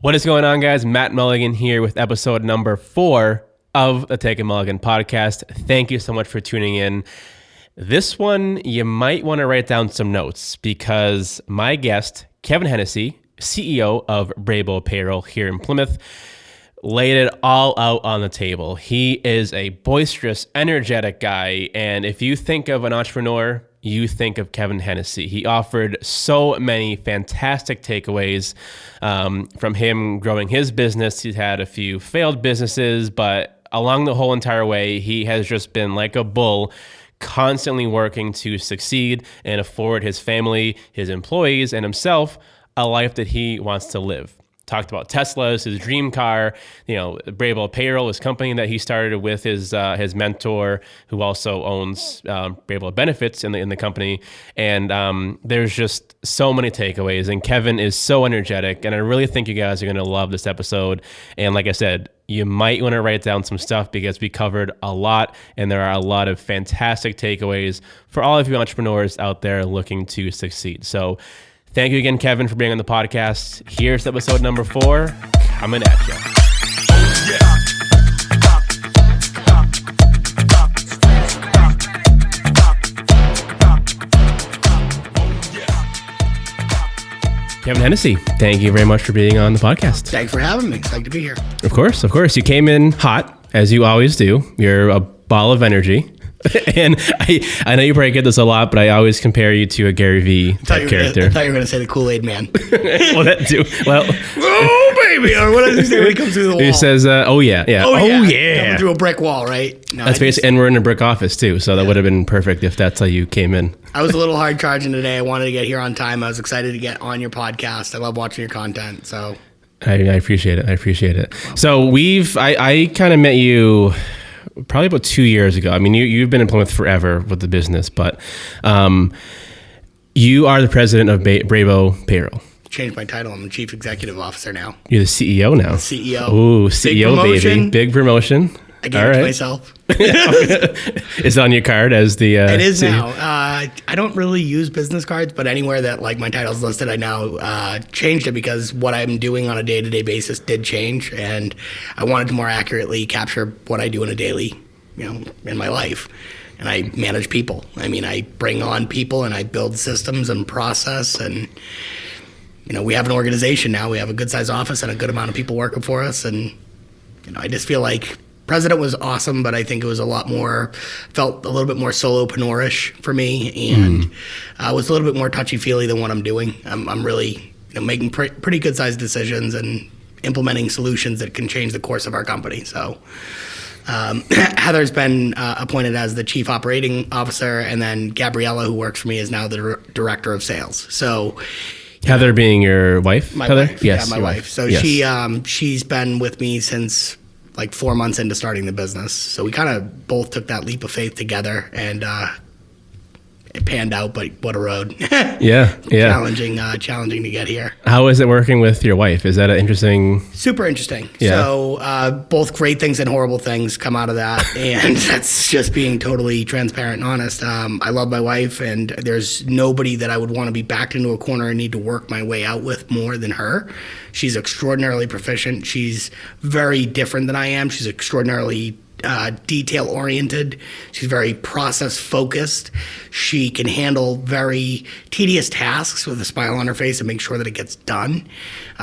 What is going on, guys? Matt Mulligan here with episode number 4 of the Take A Mulligan Podcast. Thank you so much for tuning in. This one, you might want to write down some notes because my guest, Kevin Hennessey, CEO of Brabo Payroll here in Plymouth, laid it all out on the table. He is a boisterous, energetic guy, and if you think of an entrepreneur, you think of Kevin Hennessey. He offered so many fantastic takeaways from him growing his business. He's had a few failed businesses, but along the whole entire way, he has just been like a bull, constantly working to succeed and afford his family, his employees, and himself a life that he wants to live. Talked about Teslas, his dream car, Brabo Payroll, his company that he started with his mentor, who also owns Brabo Benefits in the company. And there's just so many takeaways. And Kevin is so energetic. And I really think you guys are going to love this episode. And like I said, you might want to write down some stuff because we covered a lot. And there are a lot of fantastic takeaways for all of you entrepreneurs out there looking to succeed. So thank you again, Kevin, for being on the podcast. Here's episode number 4, coming at you. Kevin Hennessey, thank you very much for being on the podcast. Thanks for having me. Excited to be here. Of course. You came in hot, as you always do. You're a ball of energy. And I know you probably get this a lot, but I always compare you to a Gary Vee type character. I thought you were going to say the Kool-Aid man. Well, that too. Well, oh, baby. Or what does he say when he comes through the wall? He says, oh, yeah. Coming through a brick wall, right? No, that's basically, and we're in a brick office, too. So that would have been perfect if that's how you came in. I was a little hard charging today. I wanted to get here on time. I was excited to get on your podcast. I love watching your content. So I appreciate it. So I kind of met you probably about 2 years ago. I mean, you've been in Plymouth forever with the business, but you are the president of Brabo Payroll. Changed my title. I'm the chief executive officer now. You're the CEO now. CEO. Ooh, CEO, baby. Big promotion. I gave it to myself. It's on your card as the It is CEO. now. I don't really use business cards, but anywhere that like my title's listed, I now changed it because what I'm doing on a day-to-day basis did change, and I wanted to more accurately capture what I do in a daily, in my life. And I manage people. I mean, I bring on people and I build systems and process, and we have an organization now. We have a good-sized office and a good amount of people working for us, and I just feel like President was awesome, but I think it was felt a little bit more solopreneur-ish for me, and was a little bit more touchy-feely than what I'm doing. I'm really making pretty good-sized decisions and implementing solutions that can change the course of our company. So Heather's been appointed as the chief operating officer, and then Gabriella, who works for me, is now the director of sales. So Heather being your wife? My Heather? wife. Yes, yeah, my wife. So yes. She's been with me since like 4 months into starting the business. So we kind of both took that leap of faith together, and it panned out, but what a road. Yeah. Challenging to get here. How is it working with your wife? Is that an interesting? Super interesting. Yeah. So both great things and horrible things come out of that. And that's just being totally transparent and honest. I love my wife, and there's nobody that I would want to be backed into a corner and need to work my way out with more than her. She's extraordinarily proficient. She's very different than I am. She's extraordinarily detail oriented. She's very process focused. She can handle very tedious tasks with a smile on her face and make sure that it gets done.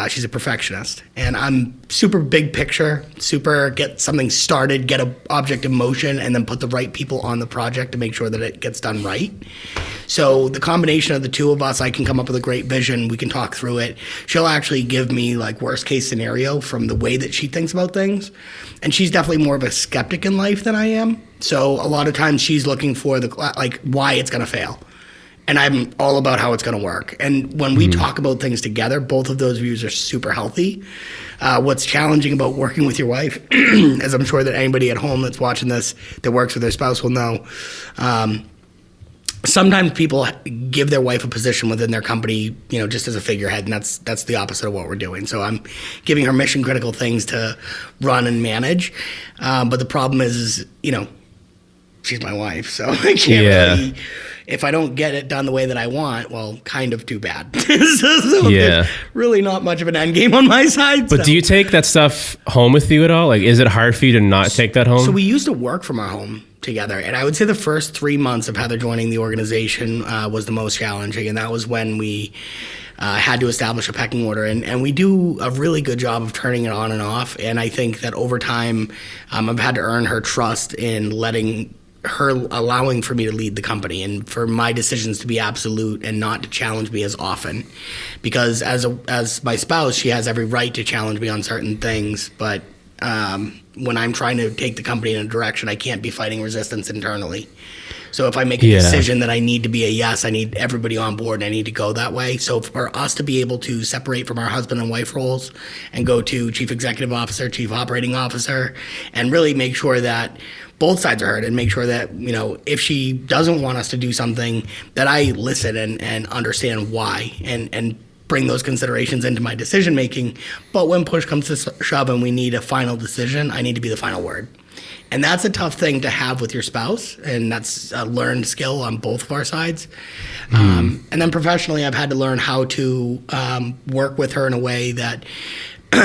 She's a perfectionist, and I'm super big picture, super get something started, get an object in motion, and then put the right people on the project to make sure that it gets done right. So the combination of the two of us, I can come up with a great vision. We can talk through it. She'll actually give me like worst case scenario from the way that she thinks about things. And she's definitely more of a skeptic in life than I am. So a lot of times she's looking for why it's going to fail. And I'm all about how it's going to work. And when we talk about things together, both of those views are super healthy. What's challenging about working with your wife, as I'm sure that anybody at home that's watching this that works with their spouse will know, sometimes people give their wife a position within their company, just as a figurehead, and that's the opposite of what we're doing. So I'm giving her mission critical things to run and manage. But the problem is, she's my wife, so I can't really if I don't get it done the way that I want, well, kind of too bad. so there's really not much of an end game on my side. But do you take that stuff home with you at all? Like, is it hard for you to not take that home? So we used to work from our home together. And I would say the first 3 months of Heather joining the organization was the most challenging. And that was when we had to establish a pecking order. And we do a really good job of turning it on and off. And I think that over time, I've had to earn her trust in allowing for me to lead the company and for my decisions to be absolute and not to challenge me as often. Because as my spouse, she has every right to challenge me on certain things. But when I'm trying to take the company in a direction, I can't be fighting resistance internally. So if I make a decision that I need to be a yes, I need everybody on board and I need to go that way. So for us to be able to separate from our husband and wife roles and go to chief executive officer, chief operating officer, and really make sure that both sides are heard and make sure that, if she doesn't want us to do something, that I listen and understand why and bring those considerations into my decision making. But when push comes to shove and we need a final decision, I need to be the final word. And that's a tough thing to have with your spouse, and that's a learned skill on both of our sides. And then professionally, I've had to learn how to work with her in a way that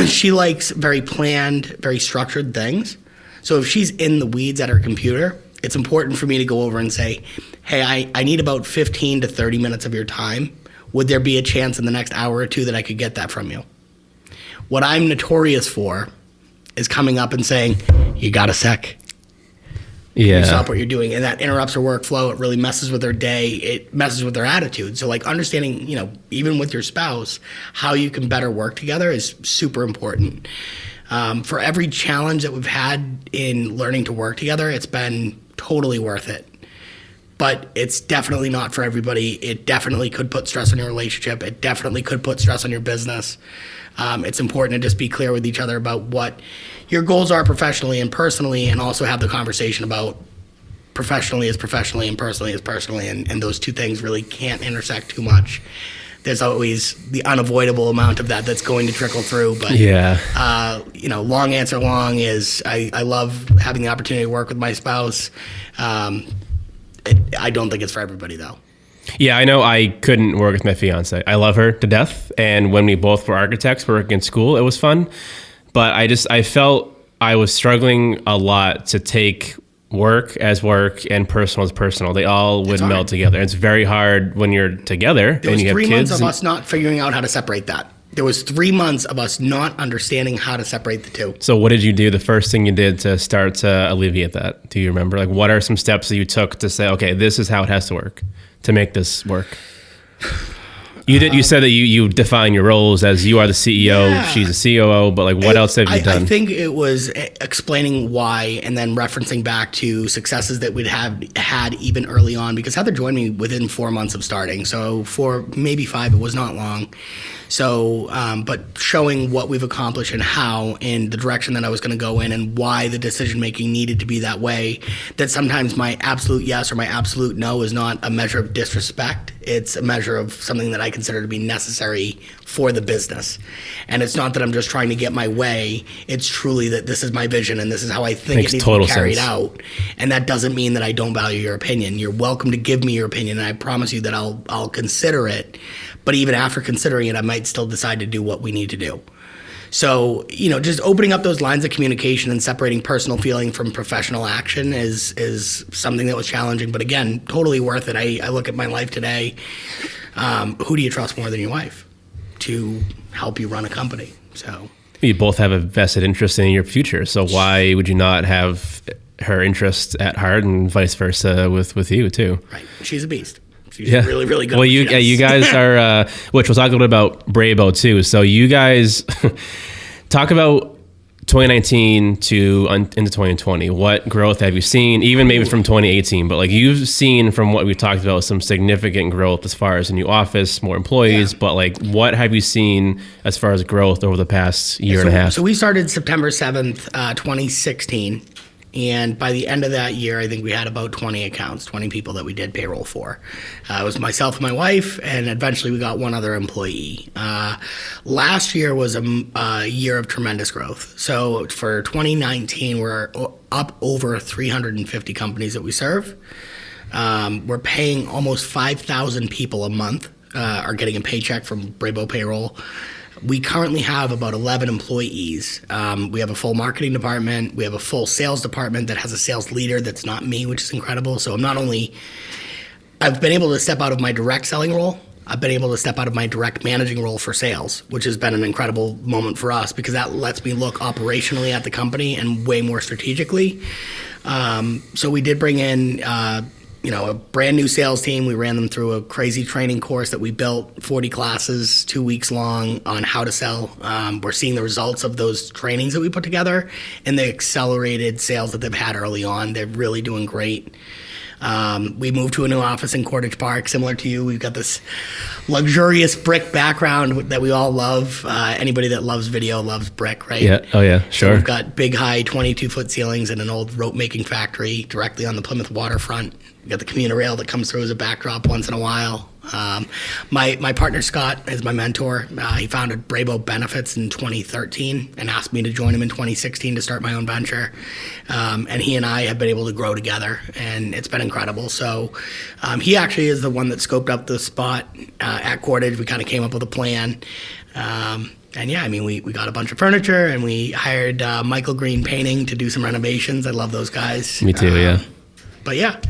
she likes very planned, very structured things. So if she's in the weeds at her computer, it's important for me to go over and say, hey, I need about 15 to 30 minutes of your time. Would there be a chance in the next hour or two that I could get that from you? What I'm notorious for is coming up and saying, you got a sec? Yeah. You stop what you're doing. And that interrupts her workflow. It really messes with her day. It messes with her attitude. So understanding, even with your spouse, how you can better work together is super important. For every challenge that we've had in learning to work together, it's been totally worth it. But it's definitely not for everybody. It definitely could put stress on your relationship. It definitely could put stress on your business. It's important to just be clear with each other about what your goals are professionally and personally, and also have the conversation about professionally is professionally and personally is personally, and those two things really can't intersect too much. There's always the unavoidable amount of that's going to trickle through. But, long answer long is I love having the opportunity to work with my spouse. I don't think it's for everybody, though. Yeah, I know I couldn't work with my fiance. I love her to death. And when we both were architects working in school, it was fun. But I felt I was struggling a lot to take work as work and personal as personal. They all would meld together. It's very hard when you're together and you have kids. There was 3 months of us not figuring out how to separate that. There was 3 months of us not understanding how to separate the two. So what did you do? The first thing you did to start to alleviate that? Do you remember? Like, what are some steps that you took to say, okay, this is how it has to work to make this work? You said that you define your roles as you are the CEO, she's a COO, but like what else have you done? I think it was explaining why and then referencing back to successes that we'd had even early on, because Heather joined me within 4 months of starting. So for maybe 5, it was not long. So, but showing what we've accomplished and how in the direction that I was going to go in and why the decision making needed to be that way, that sometimes my absolute yes or my absolute no is not a measure of disrespect. It's a measure of something that I consider to be necessary for the business. And it's not that I'm just trying to get my way. It's truly that this is my vision and this is how I think it needs to be carried out. And that doesn't mean that I don't value your opinion. You're welcome to give me your opinion, and I promise you that I'll consider it. But even after considering it, I might still decide to do what we need to do. So, just opening up those lines of communication and separating personal feeling from professional action is something that was challenging. But again, totally worth it. I look at my life today. Who do you trust more than your wife to help you run a company? So you both have a vested interest in your future. So why would you not have her interests at heart, and vice versa with you too? Right. She's a beast. She's really, really good. Well, you guys are, which we'll talk a little bit about Brabo too. So you guys talk about 2019 to into 2020. What growth have you seen, even maybe from 2018? But like you've seen from what we talked about, some significant growth as far as a new office, more employees. Yeah. But like, what have you seen as far as growth over the past year and a half? So we started September 7th, 2016. And by the end of that year, I think we had about 20 accounts, 20 people that we did payroll for. It was myself and my wife, and eventually we got one other employee. Last year was a year of tremendous growth. So for 2019, we're up over 350 companies that we serve. We're paying almost 5,000 people a month are getting a paycheck from Brabo Payroll. We currently have about 11 employees. We have a full marketing department. We have a full sales department that has a sales leader that's not me, which is incredible. So I've been able to step out of my direct selling role. I've been able to step out of my direct managing role for sales, which has been an incredible moment for us because that lets me look operationally at the company and way more strategically. So we did bring in a brand new sales team. We ran them through a crazy training course that we built, 40 classes, 2 weeks long on how to sell. We're seeing the results of those trainings that we put together and the accelerated sales that they've had early on. They're really doing great. We moved to a new office in Cordage Park, similar to you. We've got this luxurious brick background that we all love. Anybody that loves video loves brick, right? Yeah. Oh, yeah. Sure. So we've got big, high 22-foot ceilings and an old rope-making factory directly on the Plymouth waterfront. We've got the commuter rail that comes through as a backdrop once in a while. My partner, Scott, is my mentor. He founded Brabo Benefits in 2013 and asked me to join him in 2016 to start my own venture. And he and I have been able to grow together, and it's been incredible. So he actually is the one that scoped up the spot at Cordage. We kind of came up with a plan. And yeah, I mean, we got a bunch of furniture, and we hired Michael Green Painting to do some renovations. I love those guys. Me too, yeah. But yeah.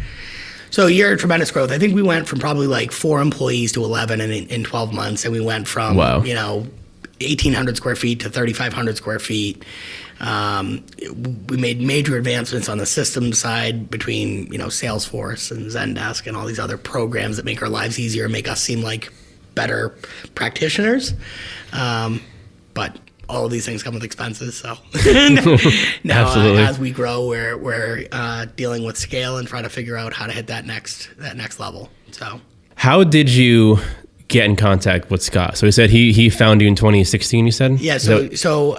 So a year of tremendous growth. I think we went from probably like 4 employees to 11 in 12 months. And we went from, 1,800 square feet to 3,500 square feet. We made major advancements on the systems side between, Salesforce and Zendesk and all these other programs that make our lives easier and make us seem like better practitioners. But all of these things come with expenses. So now as we grow, we're dealing with scale and trying to figure out how to hit that next level. So how did you get in contact with Scott? So he said he found you in 2016, you said? Yeah. So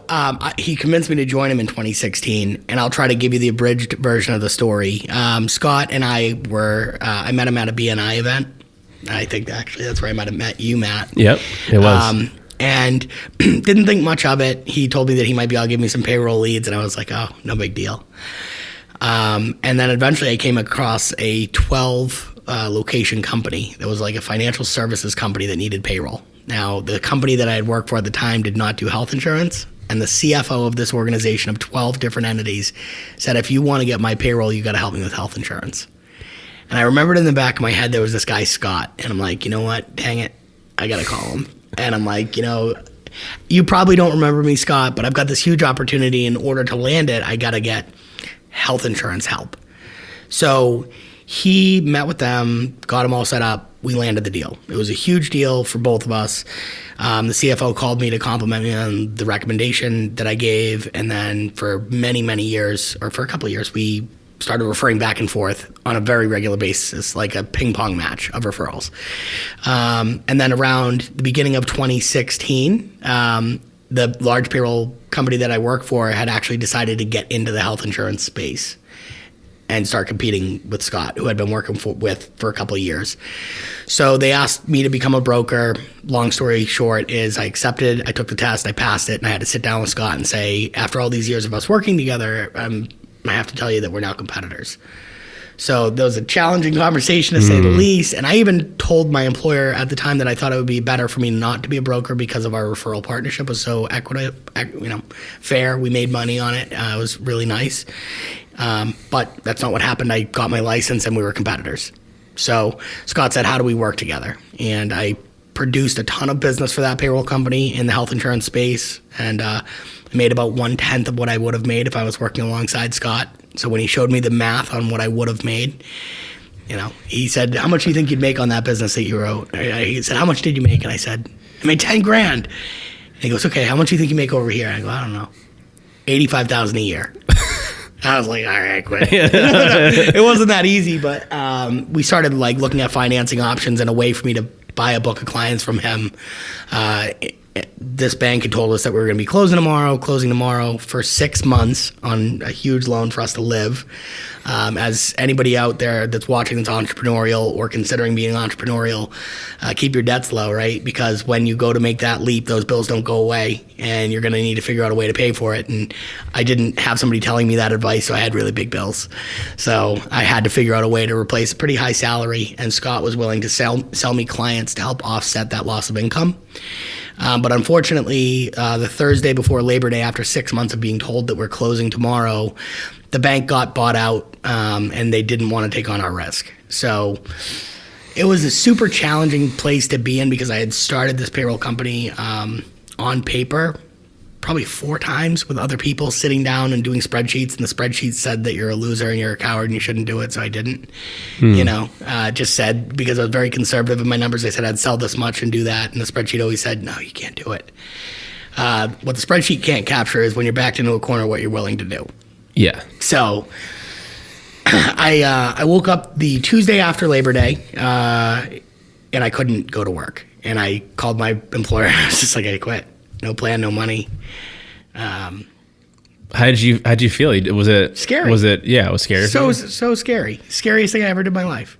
he convinced me to join him in 2016, and I'll try to give you the abridged version of the story. Scott and I I met him at a BNI event. I think actually that's where I might have met you, Matt. Yep, it was. And didn't think much of it. He told me that he might be able to give me some payroll leads, and I was like, oh, no big deal. And then eventually I came across a 12 location company that was like a financial services company that needed payroll. Now, the company that I had worked for at the time did not do health insurance, and the CFO of this organization of 12 different entities said, if you want to get my payroll, you got to help me with health insurance. And I remembered in the back of my head there was this guy, Scott, and I'm like, you know what? Dang it, I got to call him. And I'm like, you probably don't remember me, Scott, but I've got this huge opportunity. In order to land it, I got to get health insurance help. So he met with them, got them all set up. We landed the deal. It was a huge deal for both of us. The CFO called me to compliment me on the recommendation that I gave. And then for many, many years, or for a couple of years, we started referring back and forth on a very regular basis, like a ping pong match of referrals. And then around the beginning of 2016, the large payroll company that I work for had actually decided to get into the health insurance space and start competing with Scott, who I'd been working with for a couple of years. So they asked me to become a broker. Long story short is I accepted, I took the test, I passed it, and I had to sit down with Scott and say, after all these years of us working together, I have to tell you that we're now competitors. So there was a challenging conversation, to say the least. And I even told my employer at the time that I thought it would be better for me not to be a broker because of our referral partnership was so fair. We made money on it. It was really nice. But that's not what happened. I got my license and we were competitors. So Scott said, how do we work together? And I produced a ton of business for that payroll company in the health insurance space. And I made about 1/10 of what I would have made if I was working alongside Scott. So when he showed me the math on what I would have made, he said, how much do you think you'd make on that business that you wrote? He said, how much did you make? And I said, I made 10 grand. And he goes, okay, how much do you think you make over here? And I go, I don't know, 85,000 a year. I was like, all right, quit. It wasn't that easy, but we started looking at financing options and a way for me to buy a book of clients from him this bank had told us that we were going to be closing tomorrow for 6 months on a huge loan for us to live. As anybody out there that's watching that's entrepreneurial or considering being entrepreneurial, keep your debts low, right? Because when you go to make that leap, those bills don't go away, and you're going to need to figure out a way to pay for it. And I didn't have somebody telling me that advice, so I had really big bills. So I had to figure out a way to replace a pretty high salary, and Scott was willing to sell me clients to help offset that loss of income. But unfortunately, the Thursday before Labor Day, after 6 months of being told that we're closing tomorrow, the bank got bought out, and they didn't want to take on our risk. So it was a super challenging place to be in, because I had started this payroll company on paper probably 4 times with other people, sitting down and doing spreadsheets, and the spreadsheet said that you're a loser and you're a coward and you shouldn't do it, so I didn't. Just said, because I was very conservative in my numbers, I said I'd sell this much and do that, and the spreadsheet always said, no, you can't do it. What the spreadsheet can't capture is when you're backed into a corner, what you're willing to do. Yeah. So I woke up the Tuesday after Labor Day, and I couldn't go to work. And I called my employer. I was just like, I quit. No plan, no money. How'd you feel? Was it scary? It was scary. So scary. Scariest thing I ever did in my life.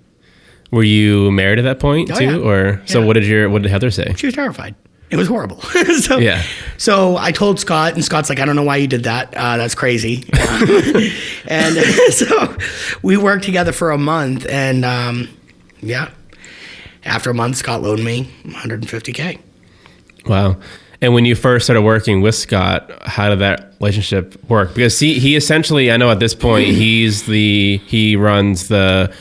Were you married at that point too? Yeah. Or so Yeah. what did Heather say? She was terrified. It was horrible. So I told Scott, and Scott's like, I don't know why you did that. That's crazy. And so we worked together for a month, and after a month, Scott loaned me $150K. Wow. And when you first started working with Scott, how did that relationship work? Because he essentially, I know at this point, he runs the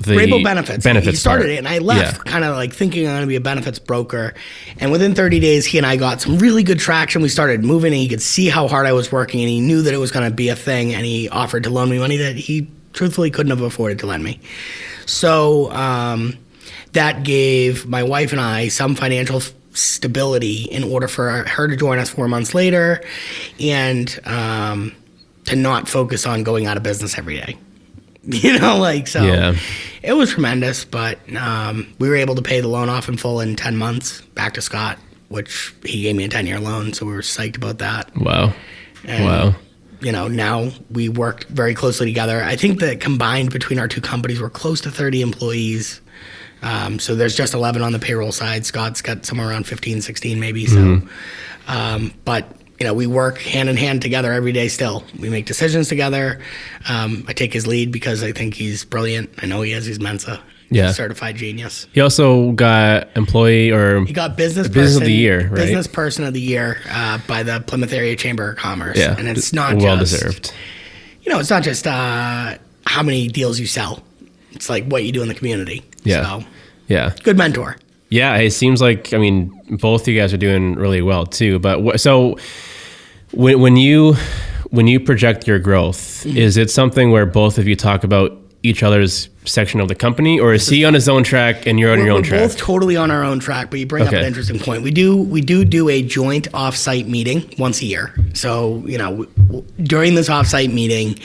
Brabo benefits. He started part. it, and I left kind of like thinking I'm going to be a benefits broker. And within 30 days, he and I got some really good traction. We started moving, and he could see how hard I was working, and he knew that it was going to be a thing, and he offered to loan me money that he truthfully couldn't have afforded to lend me. So that gave my wife and I some financial stability in order for her to join us 4 months later, and to not focus on going out of business every day. It was tremendous, but we were able to pay the loan off in full in 10 months back to Scott, which he gave me a 10-year loan, so we were psyched about that. Wow. And, wow. Now we worked very closely together. I think that combined between our two companies, we're close to 30 employees. So there's just 11 on the payroll side. Scott's got somewhere around 15, 16 maybe. So, but we work hand in hand together every day still. We make decisions together. I take his lead because I think he's brilliant. I know he is. He's Mensa. He's a certified genius. He also got He got business of the year, right? Business person of the year by the Plymouth Area Chamber of Commerce. Yeah. And it's not well just, deserved. It's not just how many deals you sell. It's like what you do in the community. Yeah. So, yeah. Good mentor. Yeah. It seems like, both you guys are doing really well too. But so when you project your growth, is it something where both of you talk about each other's section of the company, or is he on his own track and you're on your own track? We're both totally on our own track, but you bring up an interesting point. We do a joint offsite meeting once a year. So, during this offsite meeting,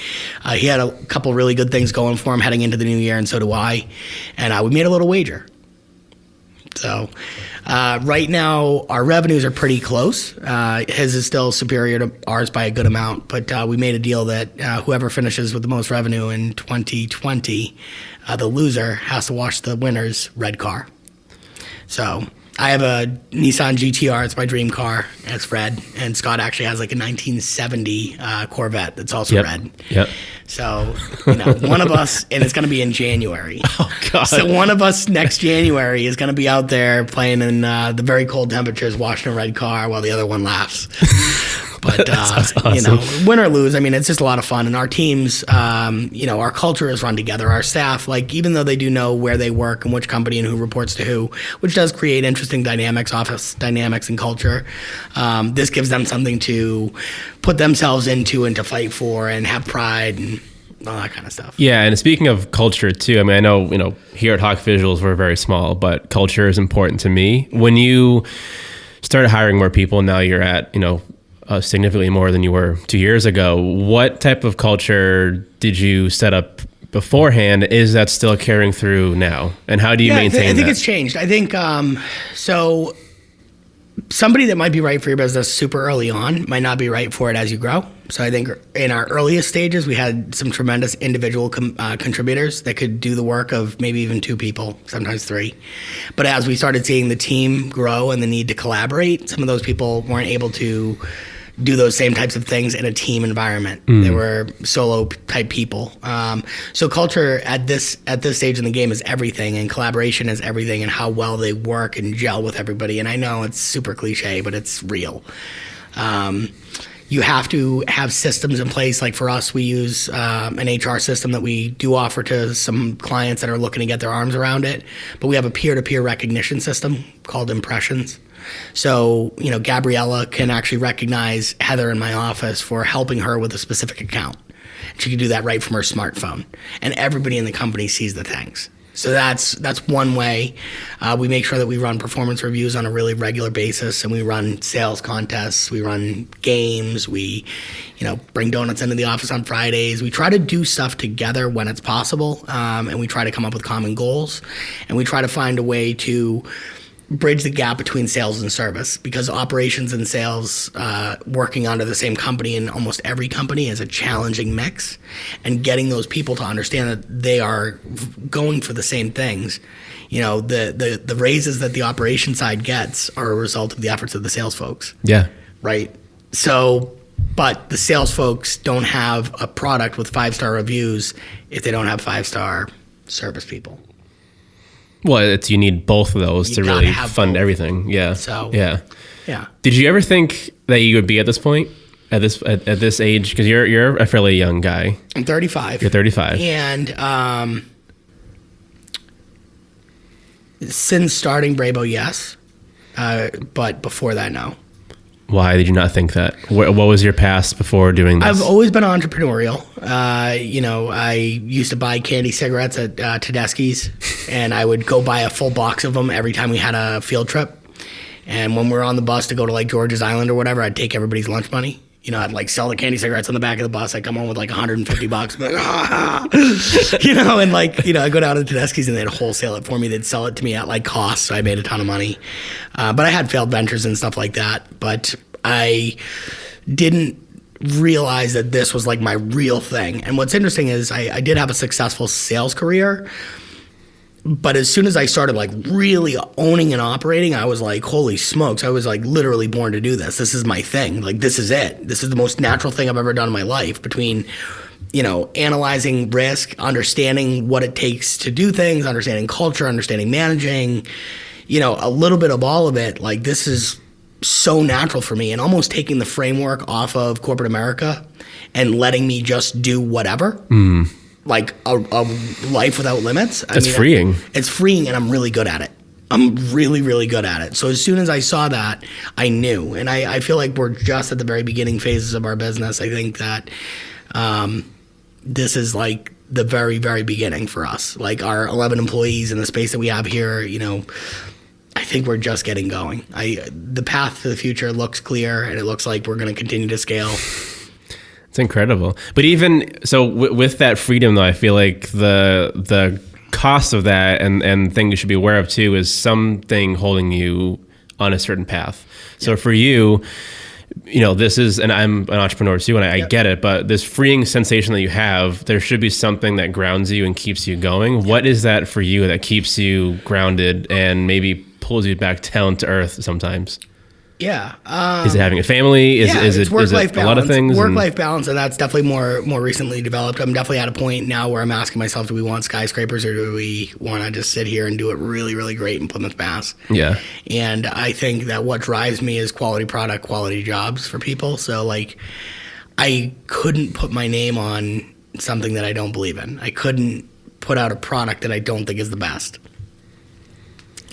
he had a couple really good things going for him heading into the new year, and so do I. And we made a little wager. So right now, our revenues are pretty close. His is still superior to ours by a good amount, but we made a deal that whoever finishes with the most revenue in 2020, the loser has to wash the winner's red car. So I have a Nissan GTR. It's my dream car. It's red. And Scott actually has like a 1970 Corvette that's also red. Yep. So, one of us, and it's going to be in January. Oh, God. So one of us next January is going to be out there playing in the very cold temperatures, washing a red car while the other one laughs. But, awesome. Win or lose, it's just a lot of fun. And our teams, our culture is run together. Our staff, even though they do know where they work and which company and who reports to who, which does create interesting dynamics, office dynamics and culture, this gives them something to put themselves into and to fight for and have pride and all that kind of stuff. Yeah, and speaking of culture too, I know, here at Hawk Visuals, we're very small, but culture is important to me. When you started hiring more people, now you're at, significantly more than you were 2 years ago. What type of culture did you set up beforehand? Is that still carrying through now? And how do you maintain that? I think it's changed. I think, so somebody that might be right for your business super early on might not be right for it as you grow. So I think in our earliest stages, we had some tremendous individual contributors that could do the work of maybe even 2 people, sometimes 3. But as we started seeing the team grow and the need to collaborate, some of those people weren't able to do those same types of things in a team environment. They were solo type people. So culture at this stage in the game is everything, and collaboration is everything, and how well they work and gel with everybody. And I know it's super cliche, but it's real. You have to have systems in place. Like for us, we use an HR system that we do offer to some clients that are looking to get their arms around it. But we have a peer-to-peer recognition system called Impressions. So, Gabriella can actually recognize Heather in my office for helping her with a specific account. She can do that right from her smartphone. And everybody in the company sees the things. So that's one way. We make sure that we run performance reviews on a really regular basis, and we run sales contests, we run games, we bring donuts into the office on Fridays. We try to do stuff together when it's possible, and we try to come up with common goals, and we try to find a way to bridge the gap between sales and service, because operations and sales working under the same company in almost every company is a challenging mix, and getting those people to understand that they are going for the same things. The raises that the operation side gets are a result of the efforts of the sales folks. Yeah. Right. So, but the sales folks don't have a product with 5-star reviews if they don't have 5-star service people. Well, you need both of those to really fund both. Everything. Yeah. So yeah. Yeah. Did you ever think that you would be at this point, at this age? Because you're a fairly young guy. I'm 35. You're 35. And since starting Brabo, yes, but before that, no. Why did you not think that? What was your past before doing this? I've always been entrepreneurial. I used to buy candy cigarettes at Tedeschi's, and I would go buy a full box of them every time we had a field trip. And when we were on the bus to go to like George's Island or whatever, I'd take everybody's lunch money. I'd like sell the candy cigarettes on the back of the bus. I'd come home with like $150. And I'd go down to Tedeschi's and they'd wholesale it for me. They'd sell it to me at like cost. So I made a ton of money. But I had failed ventures and stuff like that. But I didn't realize that this was like my real thing. And what's interesting is I did have a successful sales career. But as soon as I started like really owning and operating, I was like, holy smokes, I was like literally born to do this. This is my thing. Like, this is it. This is the most natural thing I've ever done in my life, between, analyzing risk, understanding what it takes to do things, understanding culture, understanding managing, a little bit of all of it. Like, this is so natural for me, and almost taking the framework off of corporate America and letting me just do whatever. Like a life without limits. It's freeing. It's freeing, and I'm really good at it. I'm really, really good at it. So as soon as I saw that, I knew. And I feel like we're just at the very beginning phases of our business. I think that this is like the very, very beginning for us. Like our 11 employees in the space that we have here, I think we're just getting going. The path to the future looks clear, and it looks like we're going to continue to scale. It's incredible. But even so, with that freedom, though, I feel like the cost of that and thing you should be aware of too is something holding you on a certain path. So for you, this is, and I'm an entrepreneur too, and I get it, but this freeing sensation that you have, there should be something that grounds you and keeps you going. What is that for you that keeps you grounded and maybe pulls you back down to earth sometimes? Yeah. Is it having a family? Is it work-life balance? A lot of things? Work-life balance, and that's definitely more recently developed. I'm definitely at a point now where I'm asking myself, do we want skyscrapers, or do we want to just sit here and do it really, really great in Plymouth, Mass? Yeah. And I think that what drives me is quality product, quality jobs for people. So, like, I couldn't put my name on something that I don't believe in. I couldn't put out a product that I don't think is the best,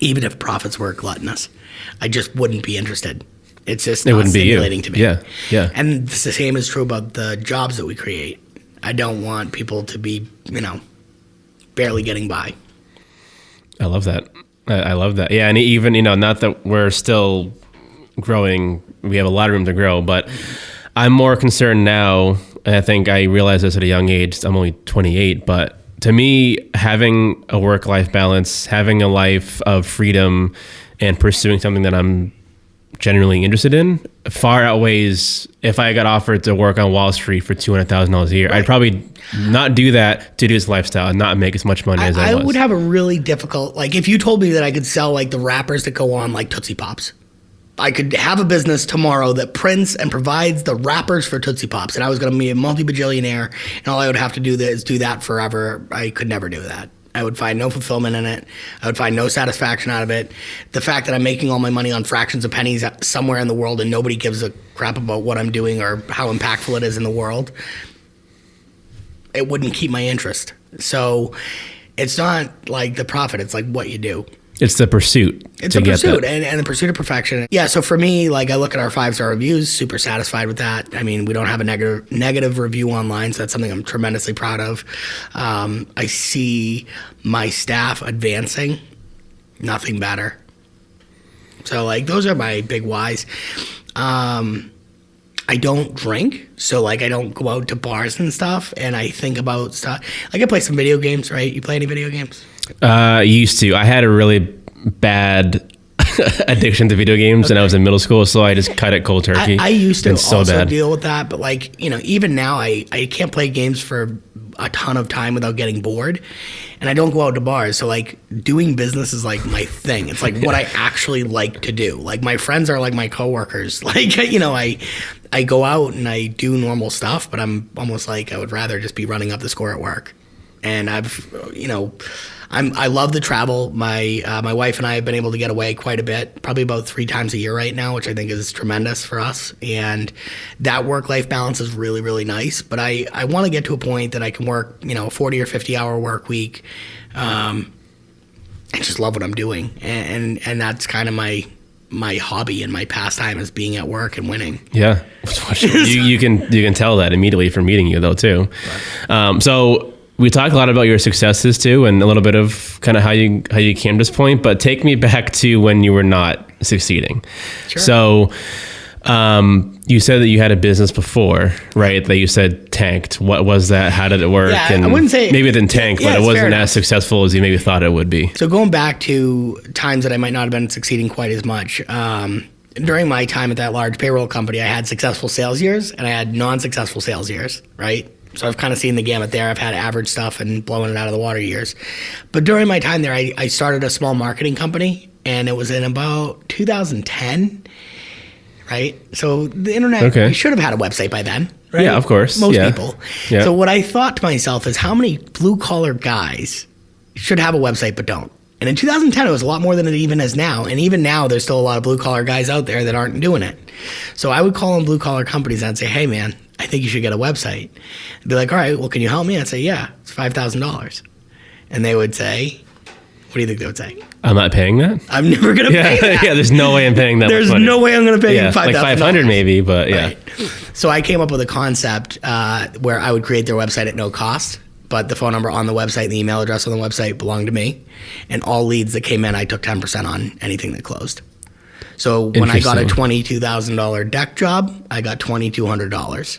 even if profits were gluttonous. I just wouldn't be interested. It's just not stimulating to me. Yeah. And the same is true about the jobs that we create. I don't want people to be, barely getting by. I love that. I love that. Yeah, and even, not that we're still growing, we have a lot of room to grow, but I'm more concerned now, and I think I realized this at a young age. I'm only 28, but to me, having a work-life balance, having a life of freedom, and pursuing something that I'm genuinely interested in far outweighs if I got offered to work on Wall Street for $200,000 a year. Right. I'd probably not do that to do this lifestyle and not make as much money as I was. I would have a really difficult, like if you told me that I could sell like the wrappers that go on like Tootsie Pops. I could have a business tomorrow that prints and provides the wrappers for Tootsie Pops, and I was going to be a multi-bajillionaire, and all I would have to do is do that forever. I could never do that. I would find no fulfillment in it. I would find no satisfaction out of it. The fact that I'm making all my money on fractions of pennies somewhere in the world and nobody gives a crap about what I'm doing or how impactful it is in the world, it wouldn't keep my interest. So it's not like the profit. It's like what you do. It's the pursuit. It's a pursuit and the pursuit of perfection. Yeah, so for me, like I look at our 5-star reviews, super satisfied with that. I mean, we don't have a negative review online, so that's something I'm tremendously proud of. I see my staff advancing, nothing better. So like those are my big whys. I don't drink, so like I don't go out to bars and stuff, and I think about stuff. Like I play some video games, right? You play any video games? Used to. I had a really bad addiction to video games when I was in middle school, so I just cut it cold turkey. I used to also deal with that, but like, you know, even now I can't play games for a ton of time without getting bored, and I don't go out to bars, so like doing business is like my thing. It's like what I actually like to do. Like my friends are like my coworkers. Like, you know, I go out and I do normal stuff, but I'm almost like I would rather just be running up the score at work. And I love the travel. My wife and I have been able to get away quite a bit, probably about 3 times a year right now, which I think is tremendous for us. And that work-life balance is really, really nice. But I want to get to a point that I can work, you know, a 40 or 50-hour work week. I just love what I'm doing, and that's kind of my hobby and my pastime is being at work and winning. Yeah, you can tell that immediately from meeting you though too. Right. So we talk a lot about your successes too, and a little bit of kind of how you came to this point. But take me back to when you were not succeeding. Sure. So you said that you had a business before, right? That you said tanked. What was that? How did it work? Yeah, and I wouldn't say maybe it didn't tank, but it wasn't as successful as you maybe thought it would be. So going back to times that I might not have been succeeding quite as much. During my time at that large payroll company, I had successful sales years and I had non-successful sales years, right? So I've kind of seen the gamut there. I've had average stuff and blowing it out of the water years. But during my time there, I started a small marketing company, and it was in about 2010, right? So the internet, we should have had a website by then, right? Yeah, of course. Most people. Yeah. So what I thought to myself is how many blue-collar guys should have a website but don't? And in 2010, it was a lot more than it even is now. And even now, there's still a lot of blue-collar guys out there that aren't doing it. So I would call them blue-collar companies and I'd say, hey, man, I think you should get a website. They'd be like, all right, well, can you help me? I'd say, yeah, it's $5,000. And they would say, what do you think they would say? I'm not paying that? I'm never going to pay that. Yeah, there's no way I'm paying that There's much money. No way I'm going to pay you $5,000. Like 500 maybe, but yeah. Right. So I came up with a concept where I would create their website at no cost, but the phone number on the website and the email address on the website belonged to me. And all leads that came in, I took 10% on anything that closed. So when I got a $22,000 deck job, I got $2,200.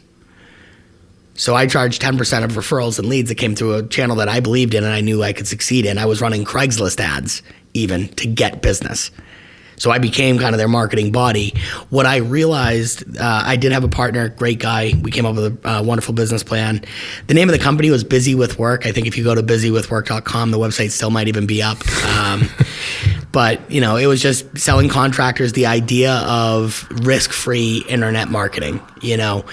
So I charged 10% of referrals and leads that came through a channel that I believed in and I knew I could succeed in. I was running Craigslist ads even to get business. So I became kind of their marketing body. What I realized, I did have a partner, great guy. We came up with a wonderful business plan. The name of the company was Busy With Work. I think if you go to busywithwork.com, the website still might even be up. But, you know, it was just selling contractors the idea of risk-free internet marketing, you know.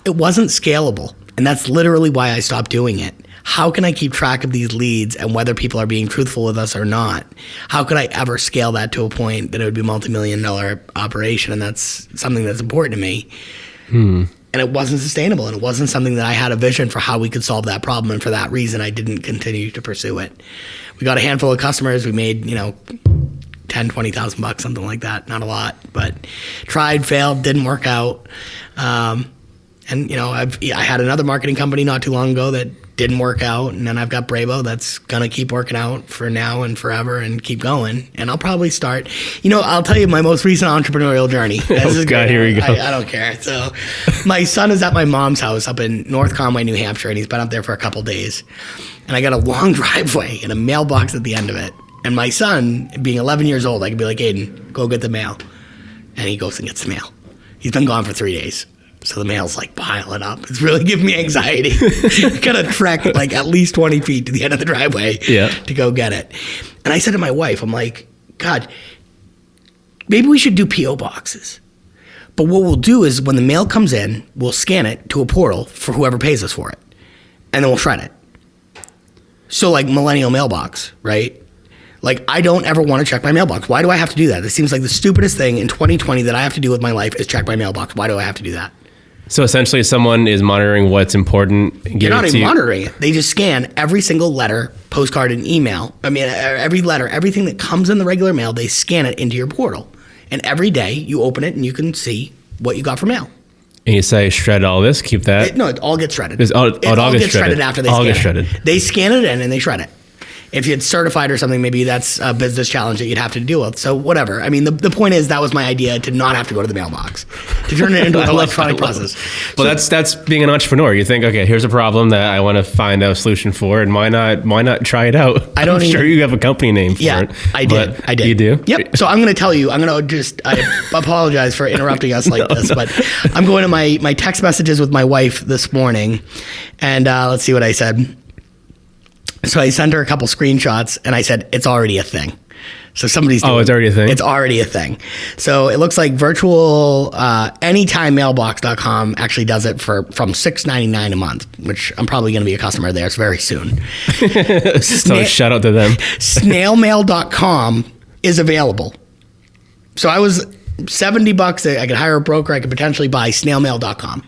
It wasn't scalable, and that's literally why I stopped doing it. How can I keep track of these leads and whether people are being truthful with us or not? How could I ever scale that to a point that it would be a multi-million-dollar operation? And that's something that's important to me. And it wasn't sustainable, and it wasn't something that I had a vision for how we could solve that problem. And for that reason, I didn't continue to pursue it. We got a handful of customers. We made, you know, $10,000, $20,000, something like that. Not a lot, but tried, failed, didn't work out. And, you know, I had another marketing company not too long ago that didn't work out. And then I've got Brabo that's going to keep working out for now and forever and keep going. And I'll probably start, you know, I'll tell you my most recent entrepreneurial journey. Oh, God, here we go. I don't care. So my son is at my mom's house up in North Conway, New Hampshire, and he's been up there for a couple days. And I got a long driveway and a mailbox at the end of it. And my son, being 11 years old, I could be like, Aiden, go get the mail. and he goes and gets the mail. He's been gone for 3 days. So the mail's like piling up. It's really giving me anxiety. Gotta trek like at least 20 feet to the end of the driveway to go get it. And I said to my wife, I'm like, God, maybe we should do P.O. boxes. But what we'll do is when the mail comes in, we'll scan it to a portal for whoever pays us for it. And then we'll shred it. So like millennial mailbox, right? Like, I don't ever want to check my mailbox. Why do I have to do that? It seems like the stupidest thing in 2020 that I have to do with my life is check my mailbox. Why do I have to do that? So essentially someone is monitoring what's important. They're not even monitoring it. They just scan every single letter, postcard, and email. I mean, every letter, everything that comes in the regular mail, they scan it into your portal. And every day you open it and you can see what you got for mail. And you say, shred all this, keep that? No, it all gets shredded. It all gets shredded after they all scan gets it. shredded. They scan it in and they shred it. If it's certified or something, maybe that's a business challenge that you'd have to deal with. So whatever. I mean, the point is that was my idea, to not have to go to the mailbox, to turn it into an electronic process. Well, that's being an entrepreneur. You think, okay, here's a problem that I want to find a solution for, and why not try it out? I'm sure you have a company name for it. I did. You do? Yep. So I'm going to tell you, I apologize for interrupting us like this, but I'm going to my text messages with my wife this morning, and let's see what I said. So I sent her a couple screenshots and I said, it's already a thing. So somebody's doing it. Oh, it's already a thing? It's already a thing. So it looks like virtual anytimemailbox.com actually does it from $6.99 a month, which I'm probably going to be a customer there very soon. So shout out to them. Snailmail.com is available. So I was $70. I could hire a broker. I could potentially buy snailmail.com.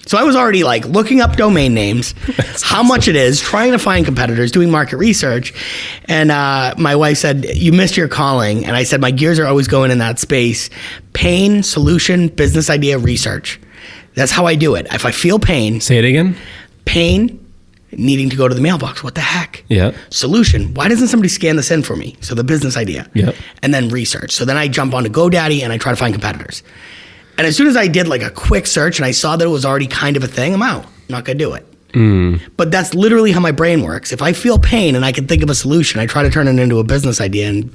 So I was already like looking up domain names, how much it is, trying to find competitors, doing market research. And my wife said, you missed your calling. And I said, my gears are always going in that space. Pain, solution, business idea, research. That's how I do it. If I feel pain. Say it again. Pain, needing to go to the mailbox. What the heck? Yeah. Solution. Why doesn't somebody scan this in for me? So the business idea. Yeah. And then research. So then I jump onto GoDaddy and I try to find competitors. And as soon as I did like a quick search and I saw that it was already kind of a thing, I'm out. I'm not going to do it. But that's literally how my brain works. If I feel pain and I can think of a solution, I try to turn it into a business idea and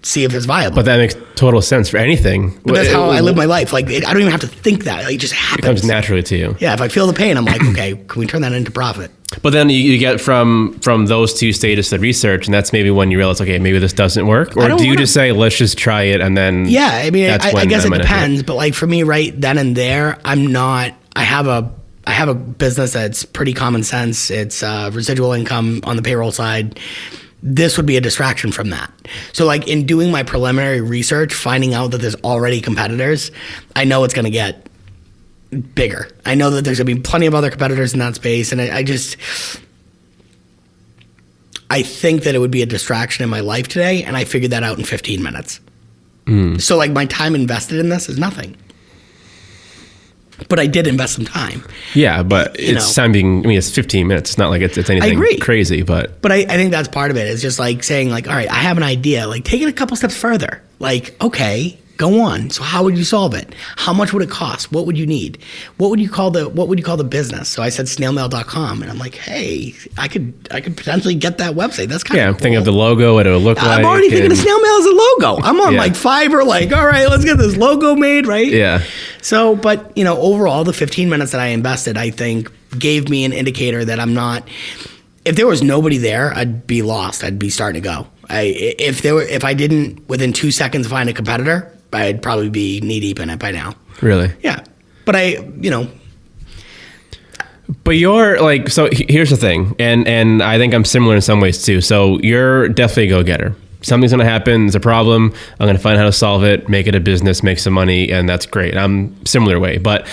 see if it's viable. But that makes total sense for anything. But that's how I live my life. Like, I don't even have to think that. It just happens. It comes naturally to you. Yeah, if I feel the pain, I'm like, okay, can we turn that into profit? But then you get from those two stages to research, and that's maybe when you realize, okay, maybe this doesn't work? Or do you just say, let's just try it, and then... Yeah, I mean, I guess it depends. But like for me right then and there, I have a business that's pretty common sense. It's residual income on the payroll side. This would be a distraction from that. So like in doing my preliminary research, finding out that there's already competitors, I know it's going to get bigger. I know that there's going to be plenty of other competitors in that space. And I think that it would be a distraction in my life today. And I figured that out in 15 minutes. So like my time invested in this is nothing. But I did invest some time. Yeah, but it's time being, it's 15 minutes. It's not like it's anything crazy, but... But I think that's part of it. It's just like saying like, all right, I have an idea. Like take it a couple steps further. Like, okay, go on. So how would you solve it? How much would it cost? What would you need? What would you call the business? So I said snailmail.com and I'm like, hey, I could potentially get that website. That's kind of cool. I'm thinking of the logo, what it would look like. I'm already thinking of Snailmail as a logo. I'm on like Fiverr, like, all right, let's get this logo made, right? Yeah. So, but overall the 15 minutes that I invested, I think gave me an indicator that I'm not, if there was nobody there, I'd be lost. I'd be starting to go. If I didn't within 2 seconds find a competitor, I'd probably be knee deep in it by now. Really? Yeah. But But you're like, so here's the thing, and I think I'm similar in some ways too. So you're definitely a go-getter. Something's going to happen. There's a problem. I'm going to find how to solve it, make it a business, make some money, and that's great. I'm similar way. But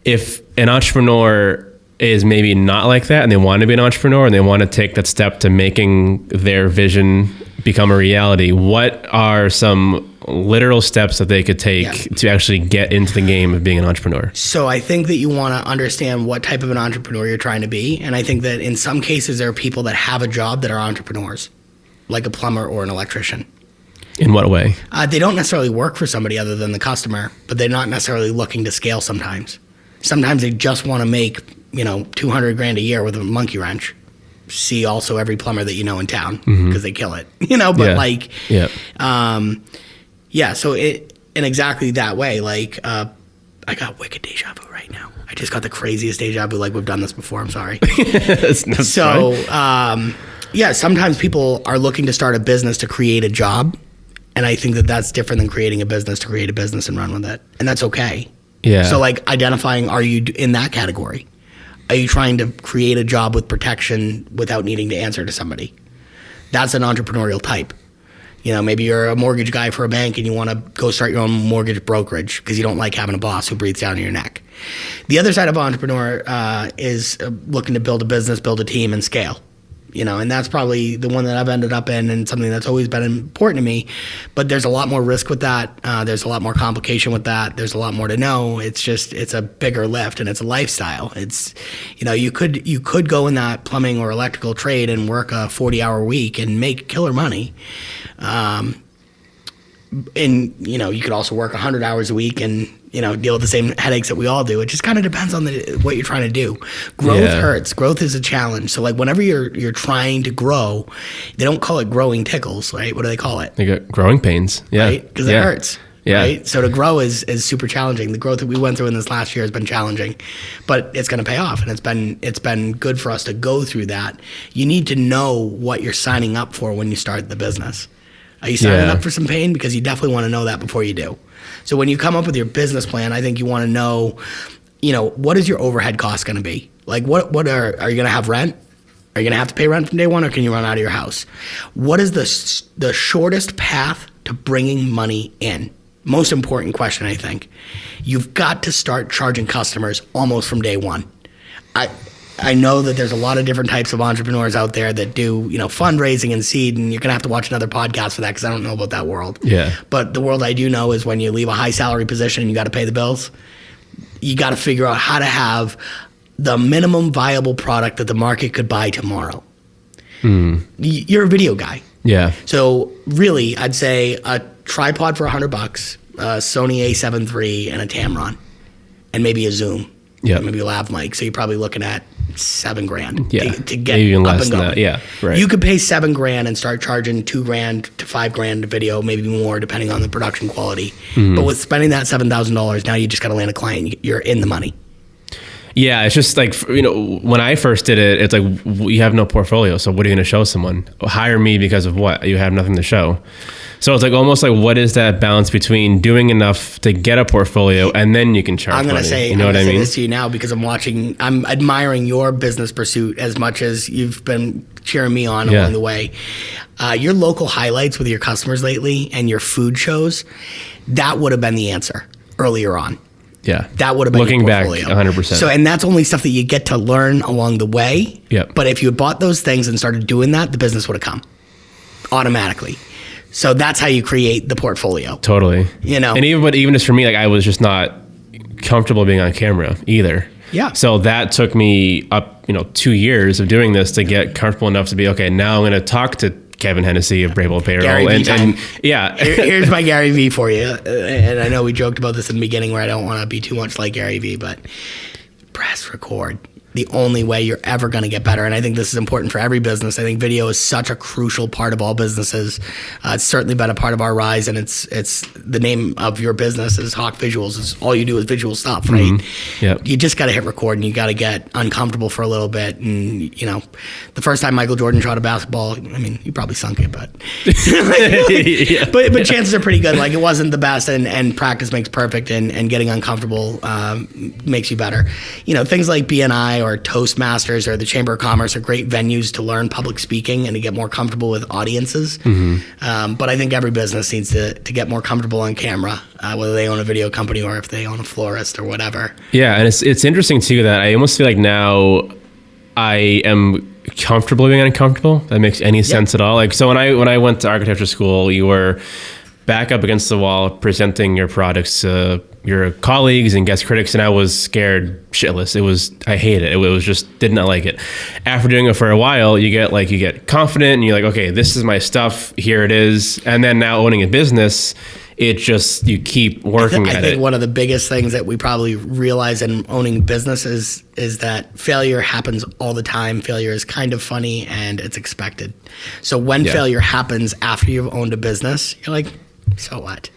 if an entrepreneur is maybe not like that and they want to be an entrepreneur and they want to take that step to making their vision become a reality, what are some literal steps that they could take to actually get into the game of being an entrepreneur? So I think that you want to understand what type of an entrepreneur you're trying to be. And I think that in some cases there are people that have a job that are entrepreneurs, like a plumber or an electrician. In what way? They don't necessarily work for somebody other than the customer, but they're not necessarily looking to scale sometimes. Sometimes they just want to make, $200,000 a year with a monkey wrench. See also every plumber that you know in town because they kill it, but in exactly that way. Like, I got wicked deja vu right now. I just got the craziest deja vu. Like, we've done this before. I'm sorry. That's So, fine. yeah, sometimes people are looking to start a business to create a job. And I think that that's different than creating a business to create a business and run with it. And that's okay. Yeah. So, like, identifying, are you in that category? Are you trying to create a job with protection without needing to answer to somebody? That's an entrepreneurial type. You know, maybe you're a mortgage guy for a bank and you want to go start your own mortgage brokerage because you don't like having a boss who breathes down your neck. The other side of entrepreneur is looking to build a business, build a team, and scale. You know, and that's probably the one that I've ended up in and something that's always been important to me. But there's a lot more risk with that. There's a lot more complication with that. There's a lot more to know. It's a bigger lift and it's a lifestyle. It's, you know, you could go in that plumbing or electrical trade and work a 40-hour week and make killer money. And, you know, you could also work 100 hours a week and, you know, deal with the same headaches that we all do. It just kind of depends on what you're trying to do. Growth hurts. Growth is a challenge. So, like, whenever you're trying to grow, they don't call it growing tickles, right? What do they call it? They got growing pains. Yeah. Right? Because it hurts. Yeah. Right? So to grow is super challenging. The growth that we went through in this last year has been challenging, but it's going to pay off, and it's been good for us to go through that. You need to know what you're signing up for when you start the business. Are you signing up for some pain? Because you definitely want to know that before you do. So when you come up with your business plan, I think you want to know, you know, what is your overhead cost going to be? Like, are you going to have rent? Are you going to have to pay rent from day one, or can you run out of your house? What is the shortest path to bringing money in? Most important question, I think. You've got to start charging customers almost from day one. I know that there's a lot of different types of entrepreneurs out there that do, you know, fundraising and seed, and you're going to have to watch another podcast for that because I don't know about that world. Yeah. But the world I do know is when you leave a high salary position and you got to pay the bills, you got to figure out how to have the minimum viable product that the market could buy tomorrow. You're a video guy. Yeah. So really, I'd say a tripod for $100, a Sony A7 III, and a Tamron, and maybe a Zoom. Yeah. Maybe a lav mic. So you're probably looking at $7,000 Yeah. to get Maybe even up less and than going. that. Yeah. Right. You could pay $7,000 and start charging $2,000 to $5,000 a video, maybe more depending on the production quality. But with spending that $7,000, now you just got to land a client. You're in the money. Yeah, it's just like, you know, when I first did it, it's like, you have no portfolio. So what are you going to show someone? Hire me because of what? You have nothing to show. So it's like almost like, what is that balance between doing enough to get a portfolio and then you can charge money? I'm going to say, you know what I mean? This to you now because I'm admiring your business pursuit as much as you've been cheering me on along the way. Your local highlights with your customers lately and your food shows, that would have been the answer earlier on. Yeah. That would have been looking your back portfolio. 100%. So, and that's only stuff that you get to learn along the way. Yep. But if you had bought those things and started doing that, the business would have come automatically. So that's how you create the portfolio. Totally. You know? And even just for me, like, I was just not comfortable being on camera either. Yeah. So that took me up, 2 years of doing this to get comfortable enough to be, okay, now I'm going to talk to Kevin Hennessey of Brabo Payroll. Gary V time. And yeah. Here's my Gary V for you. And I know we joked about this in the beginning where I don't want to be too much like Gary V, but press record. The only way you're ever going to get better. And I think this is important for every business. I think video is such a crucial part of all businesses. It's certainly been a part of our rise, and it's the name of your business is Hawk Visuals. It's all you do is visual stuff, right? Mm-hmm. Yep. You just got to hit record, and you got to get uncomfortable for a little bit. And, the first time Michael Jordan shot a basketball, I mean, you probably sunk it, but Yeah. but chances are pretty good. Like, it wasn't the best, and practice makes perfect, and getting uncomfortable makes you better. Things like BNI or Toastmasters or the Chamber of Commerce are great venues to learn public speaking and to get more comfortable with audiences. Mm-hmm. But I think every business needs to get more comfortable on camera, whether they own a video company or if they own a florist or whatever. Yeah, and it's interesting too that I almost feel like now I am comfortable being uncomfortable. That makes any sense at all. Like, so when I went to architecture school, you were back up against the wall presenting your products to your colleagues and guest critics, and I was scared shitless. I hated it. It was just, did not like it. After doing it for a while, you get confident and you're like, okay, this is my stuff, here it is. And then now owning a business, you keep working at it. I think one of the biggest things that we probably realize in owning businesses is that failure happens all the time. Failure is kind of funny and it's expected. So when failure happens after you've owned a business, you're like, so what?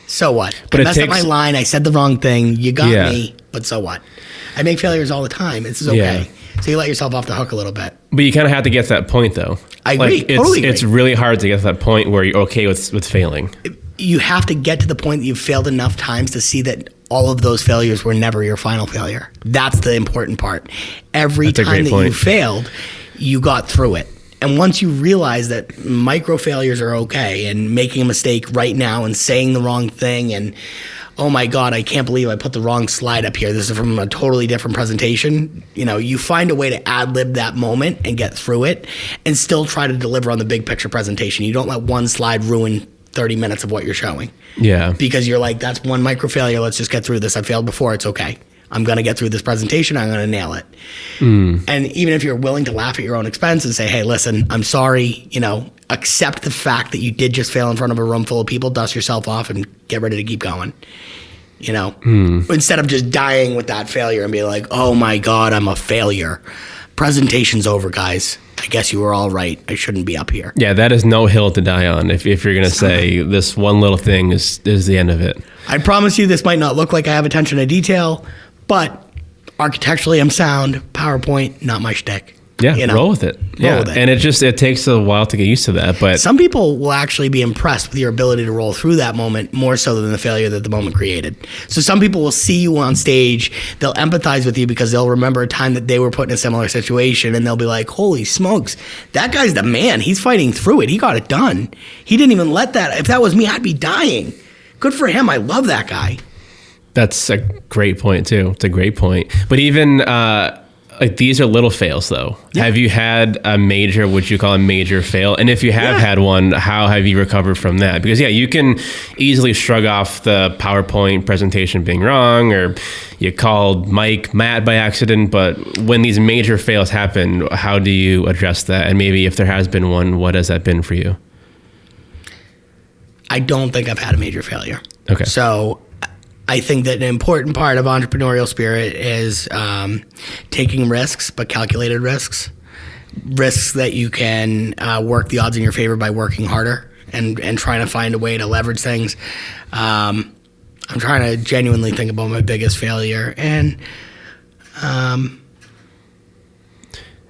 So what? But I it messed up takes- my line. I said the wrong thing. You got Yeah. me. But so what? I make failures all the time. This is okay. Yeah. So you let yourself off the hook a little bit. But you kind of have to get to that point, though. I agree. Totally agree. It's really hard to get to that point where you're okay with failing. You have to get to the point that you've failed enough times to see that all of those failures were never your final failure. That's the important part. Every That's a time great that point. you failed, you got through it. And once you realize that micro failures are okay, and making a mistake right now and saying the wrong thing, and oh my God, I can't believe I put the wrong slide up here. This is from a totally different presentation. You find a way to ad-lib that moment and get through it and still try to deliver on the big picture presentation. You don't let one slide ruin 30 minutes of what you're showing. Yeah. Because you're like, that's one micro failure. Let's just get through this. I failed before. It's okay. I'm going to get through this presentation. I'm going to nail it. And even if you're willing to laugh at your own expense and say, hey, listen, I'm sorry, accept the fact that you did just fail in front of a room full of people, dust yourself off and get ready to keep going. Instead of just dying with that failure and being like, oh my God, I'm a failure. Presentation's over, guys. I guess you were all right. I shouldn't be up here. Yeah, that is no hill to die on if you're going to say this one little thing is the end of it. I promise you this might not look like I have attention to detail, but architecturally I'm sound. PowerPoint, not my shtick. Yeah, roll with it. Roll with it. And it takes a while to get used to that. But some people will actually be impressed with your ability to roll through that moment more so than the failure that the moment created. So some people will see you on stage, they'll empathize with you because they'll remember a time that they were put in a similar situation, and they'll be like, holy smokes, that guy's the man. He's fighting through it. He got it done. He didn't even let that. If that was me, I'd be dying. Good for him. I love that guy. That's a great point too. It's a great point. But even these are little fails though. Yeah. Have you had a major, what you call a major fail? And if you have had one, how have you recovered from that? Because you can easily shrug off the PowerPoint presentation being wrong, or you called Mike Matt by accident. But when these major fails happen, how do you address that? And maybe if there has been one, what has that been for you? I don't think I've had a major failure. Okay. So I think that an important part of entrepreneurial spirit is taking risks, but calculated risks. Risks that you can work the odds in your favor by working harder and trying to find a way to leverage things. I'm trying to genuinely think about my biggest failure. And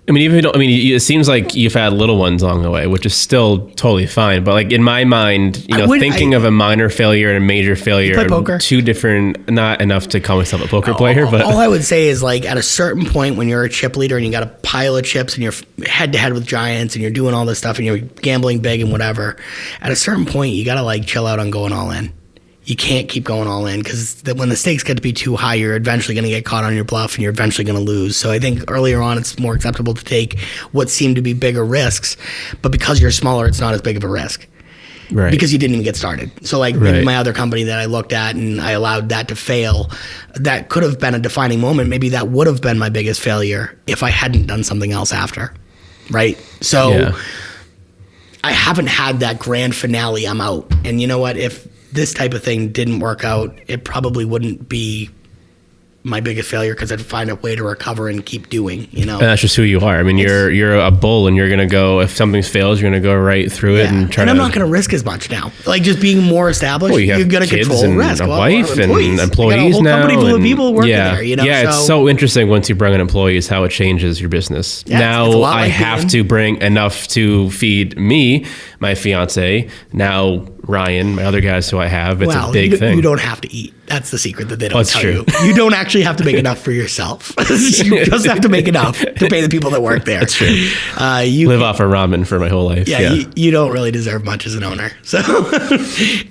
it seems like you've had little ones along the way, which is still totally fine. But like in my mind, thinking of a minor failure and a major failure, play poker. Two different, not enough to call myself a poker player. But all I would say is, like, at a certain point when you're a chip leader and you got a pile of chips and you're head to head with giants and you're doing all this stuff and you're gambling big and whatever, at a certain point you got to like chill out on going all in. You can't keep going all in because when the stakes get to be too high, you're eventually going to get caught on your bluff and you're eventually going to lose. So I think earlier on, it's more acceptable to take what seem to be bigger risks, but because you're smaller, it's not as big of a risk. Right. Because you didn't even get started. So like maybe my other company that I looked at and I allowed that to fail, that could have been a defining moment. Maybe that would have been my biggest failure if I hadn't done something else after. Right. So I haven't had that grand finale. I'm out. And you know what? If this type of thing didn't work out, it probably wouldn't be my biggest failure because I'd find a way to recover and keep doing, And that's just who you are. I mean, you're a bull and you're going to go, if something fails, you're going to go right through it and try and I'm not going to risk as much now. Like just being more established, you're going to control risk. A wife and employees you got a whole now. Company full of people working there, it's so interesting once you bring in employees, how it changes your business. Yeah, now I have to bring enough to feed me, my fiance, now Ryan, my other guys who I have. It's a big thing. You don't have to eat. That's the secret that they don't tell you. You don't actually have to make enough for yourself. You just have to make enough to pay the people that work there. That's true. You live off of ramen for my whole life. Yeah. You don't really deserve much as an owner. So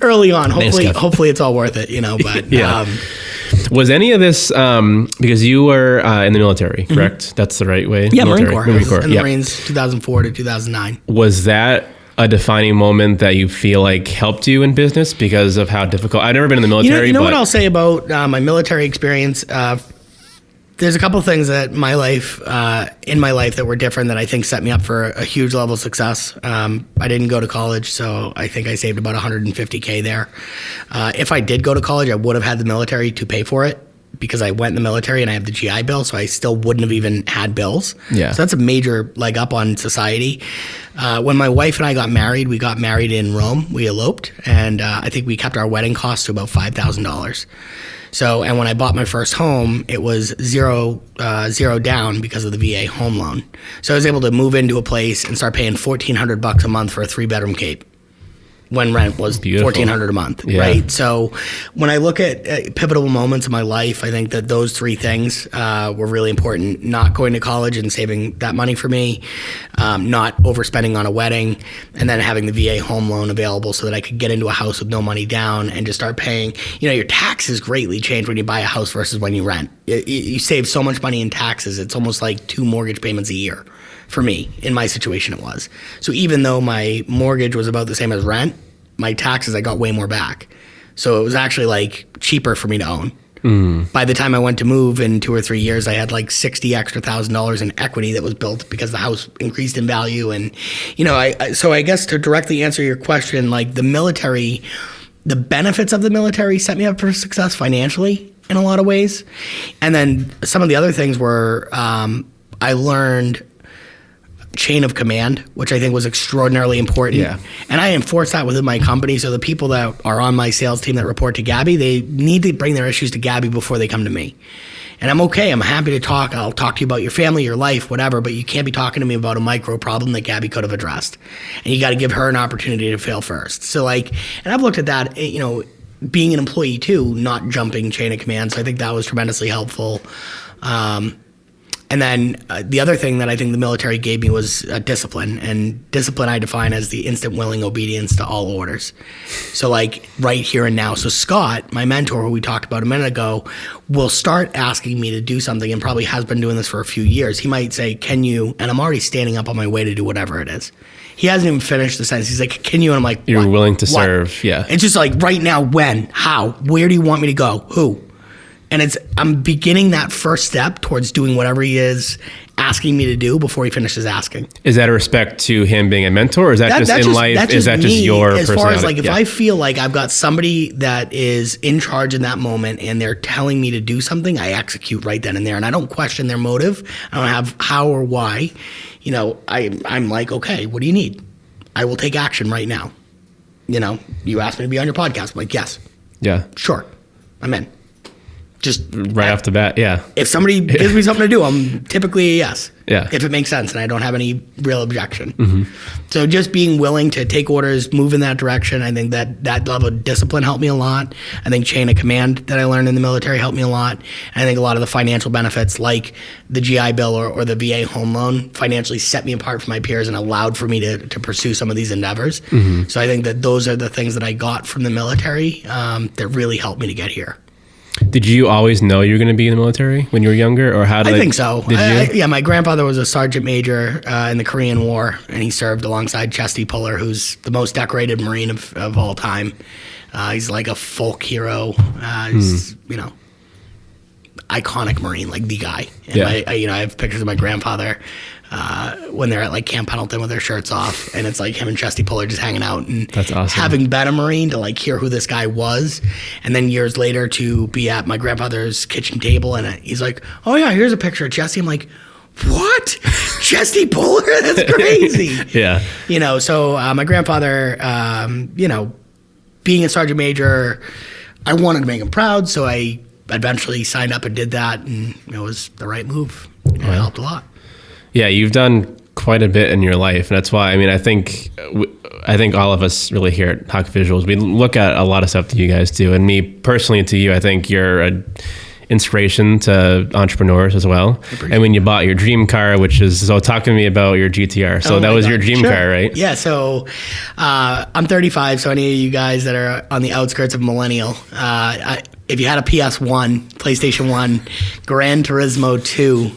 early on, hopefully it's all worth it, But was any of this because you were in the military, correct? That's the right way? Yeah, Marine Corps. Marine Corps. In the Marines, 2004 to 2009. Was that a defining moment that you feel like helped you in business because of how difficult? I've never been in the military. You know what I'll say about my military experience? There's a couple of things that in my life that were different that I think set me up for a huge level of success. I didn't go to college, so I think I saved about $150K there. If I did go to college, I would have had the military to pay for it. because I went in the military and I have the GI Bill, so I still wouldn't have even had bills. Yeah. So that's a major leg up on society. When my wife and I got married, we got married in Rome. We eloped, and I think we kept our wedding costs to about $5,000. So, and when I bought my first home, it was zero down because of the VA home loan. So I was able to move into a place and start paying $1,400 a month for a 3-bedroom cape, when rent was $1,400 a month, right? So when I look at pivotal moments in my life, I think that those 3 things were really important. Not going to college and saving that money for me, not overspending on a wedding, and then having the VA home loan available so that I could get into a house with no money down and just start paying. You know, your taxes greatly change when you buy a house versus when you rent. You save so much money in taxes. It's almost like 2 mortgage payments a year. For me, in my situation, it was. So even though my mortgage was about the same as rent, my taxes, I got way more back. So it was actually like cheaper for me to own. By the time I went to move in 2 or 3 years, I had like $60,000 extra in equity that was built because the house increased in value. And, you know, so I guess to directly answer your question, like the military, the benefits of the military set me up for success financially in a lot of ways. And then some of the other things were I learned chain of command, which I think was extraordinarily important. Yeah. And I enforce that within my company. So the people that are on my sales team that report to Gabby, they need to bring their issues to Gabby before they come to me. And I'm okay. I'm happy to talk. I'll talk to you about your family, your life, whatever, but you can't be talking to me about a micro problem that Gabby could have addressed. And you got to give her an opportunity to fail first. So like, and I've looked at that, you know, being an employee too, not jumping chain of command. So I think that was tremendously helpful. And then the other thing that I think the military gave me was discipline. And discipline I define as the instant willing obedience to all orders. So like right here and now. So Scott, my mentor, who we talked about a minute ago, will start asking me to do something and probably has been doing this for a few years. He might say, can you? And I'm already standing up on my way to do whatever it is. He hasn't even finished the sentence. He's like, can you? And I'm like, you're what? willing to What? serve. Yeah. It's just like right now, when, how, where do you want me to go? Who? And I'm beginning that first step towards doing whatever he is asking me to do before he finishes asking. Is that a respect to him being a mentor, or is that just in life? Is that just your personality? As far as like, if I feel like I've got somebody that is in charge in that moment and they're telling me to do something, I execute right then and there. And I don't question their motive. I don't have how or why. You know, I'm like, okay, what do you need? I will take action right now. You know, you asked me to be on your podcast. I'm like, yes. Yeah. Sure. I'm in. Just right off the bat, yeah. If somebody gives me something to do, I'm typically a yes. Yeah. If it makes sense and I don't have any real objection. Mm-hmm. So just being willing to take orders, move in that direction, I think that level of discipline helped me a lot. I think chain of command that I learned in the military helped me a lot. And I think a lot of the financial benefits like the GI Bill or the VA home loan financially set me apart from my peers and allowed for me to pursue some of these endeavors. Mm-hmm. So I think that those are the things that I got from the military that really helped me to get here. Did you always know you were going to be in the military when you were younger, or how did I think so. Did you? Yeah, my grandfather was a sergeant major in the Korean War, and he served alongside Chesty Puller, who's the most decorated Marine of all time. He's like a folk hero. He's, you know, iconic Marine, like the guy. And yeah. I have pictures of my grandfather when they're at like Camp Pendleton with their shirts off, and it's like him and Chesty Puller just hanging out. And that's awesome. Having been a Marine, to like hear who this guy was, and then years later to be at my grandfather's kitchen table, and he's like, "Oh yeah, here's a picture of Chesty." I'm like, "What? Chesty Puller? That's crazy." Yeah. You know, so my grandfather, you know, being a sergeant major, I wanted to make him proud, so I eventually signed up and did that, and it was the right move. It helped a lot. Yeah, you've done quite a bit in your life, and that's why. I mean, I think all of us really here at Hawk Visuals, we look at a lot of stuff that you guys do, and me personally to you, I think you're an inspiration to entrepreneurs as well. And when you bought your dream car, which is, so talk to me about your GTR. So that was your dream car, right? Yeah. So I'm 35. So any of you guys that are on the outskirts of millennial, if you had a PS1, PlayStation 1, Gran Turismo 2.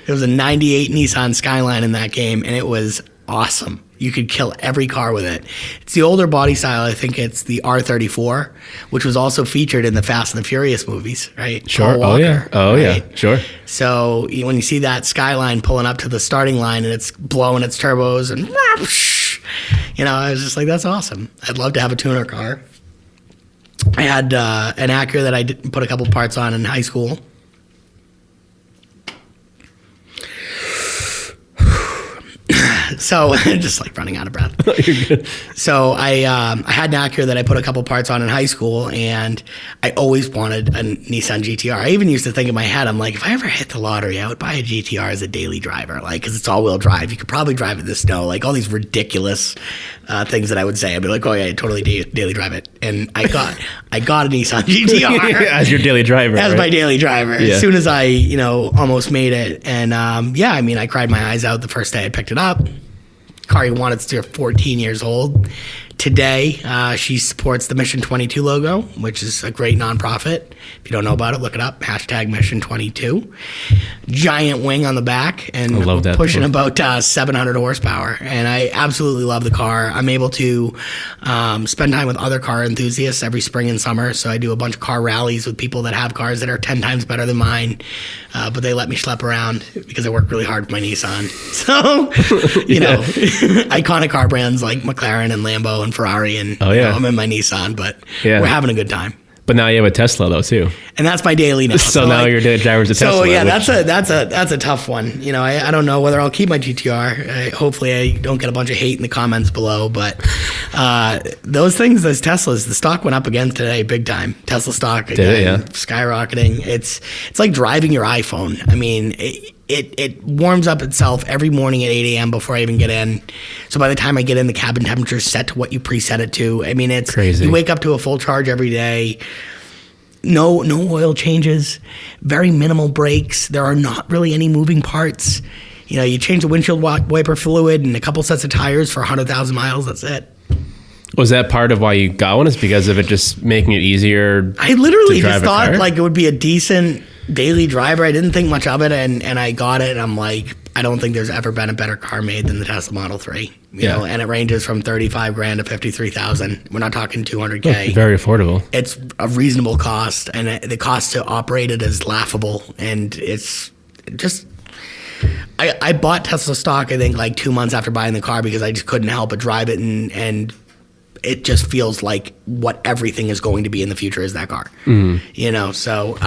There was a 98 Nissan Skyline in that game, and it was awesome. You could kill every car with it. It's the older body style. I think it's the R34, which was also featured in the Fast and the Furious movies, right? Sure. Walker, yeah. Sure. So when you see that Skyline pulling up to the starting line and it's blowing its turbos and, you know, I was just like, that's awesome. I'd love to have a tuner car. I had an Acura that I put a couple parts on in high school. So just like running out of breath. You're good. So I had an Acura that I put a couple parts on in high school, and I always wanted a Nissan GTR. I even used to think in my head, I'm like, if I ever hit the lottery, I would buy a GTR as a daily driver, like, because it's all-wheel drive. You could probably drive it in the snow, like all these ridiculous things that I would say. I'd be like, oh yeah, totally daily drive it. And I got a Nissan GTR as your daily driver, as right? my daily driver. Yeah. As soon as I, almost made it, and I cried my eyes out the first day I picked it up. Car you wanted to 14 years old. Today, she supports the Mission 22 logo, which is a great nonprofit. If you don't know about it, look it up. # Mission 22. Giant wing on the back, and I love that pushing thing. about 700 horsepower. And I absolutely love the car. I'm able to spend time with other car enthusiasts every spring and summer. So I do a bunch of car rallies with people that have cars that are 10 times better than mine. But they let me schlep around because I work really hard with my Nissan. So, iconic car brands like McLaren and Lambo and Ferrari, and I'm in my Nissan, but we're having a good time. But now you have a Tesla though too. And that's my daily now. So now your daily driver's a Tesla. So yeah, that's a tough one. I don't know whether I'll keep my GTR. Hopefully I don't get a bunch of hate in the comments below, but those things, those Teslas, the stock went up again today big time. Tesla stock again, skyrocketing. It's like driving your iPhone. I mean, it warms up itself every morning at 8 a.m. before I even get in. So by the time I get in, the cabin temperature is set to what you preset it to. I mean, it's crazy. You wake up to a full charge every day. No oil changes, very minimal brakes. There are not really any moving parts. You change the windshield wiper fluid and a couple sets of tires for 100,000 miles. That's it. Was that part of why you got one? Is because of it just making it easier? I literally just thought like it would be a decent daily driver. I didn't think much of it, and I got it, and I'm like, I don't think there's ever been a better car made than the Tesla Model 3. You know, and it ranges from $35,000 to $53,000. We're not talking $200K. Very affordable. It's a reasonable cost, and the cost to operate it is laughable, and it's just. I bought Tesla stock, I think, like 2 months after buying the car because I just couldn't help but drive it, and it just feels like what everything is going to be in the future is that car. So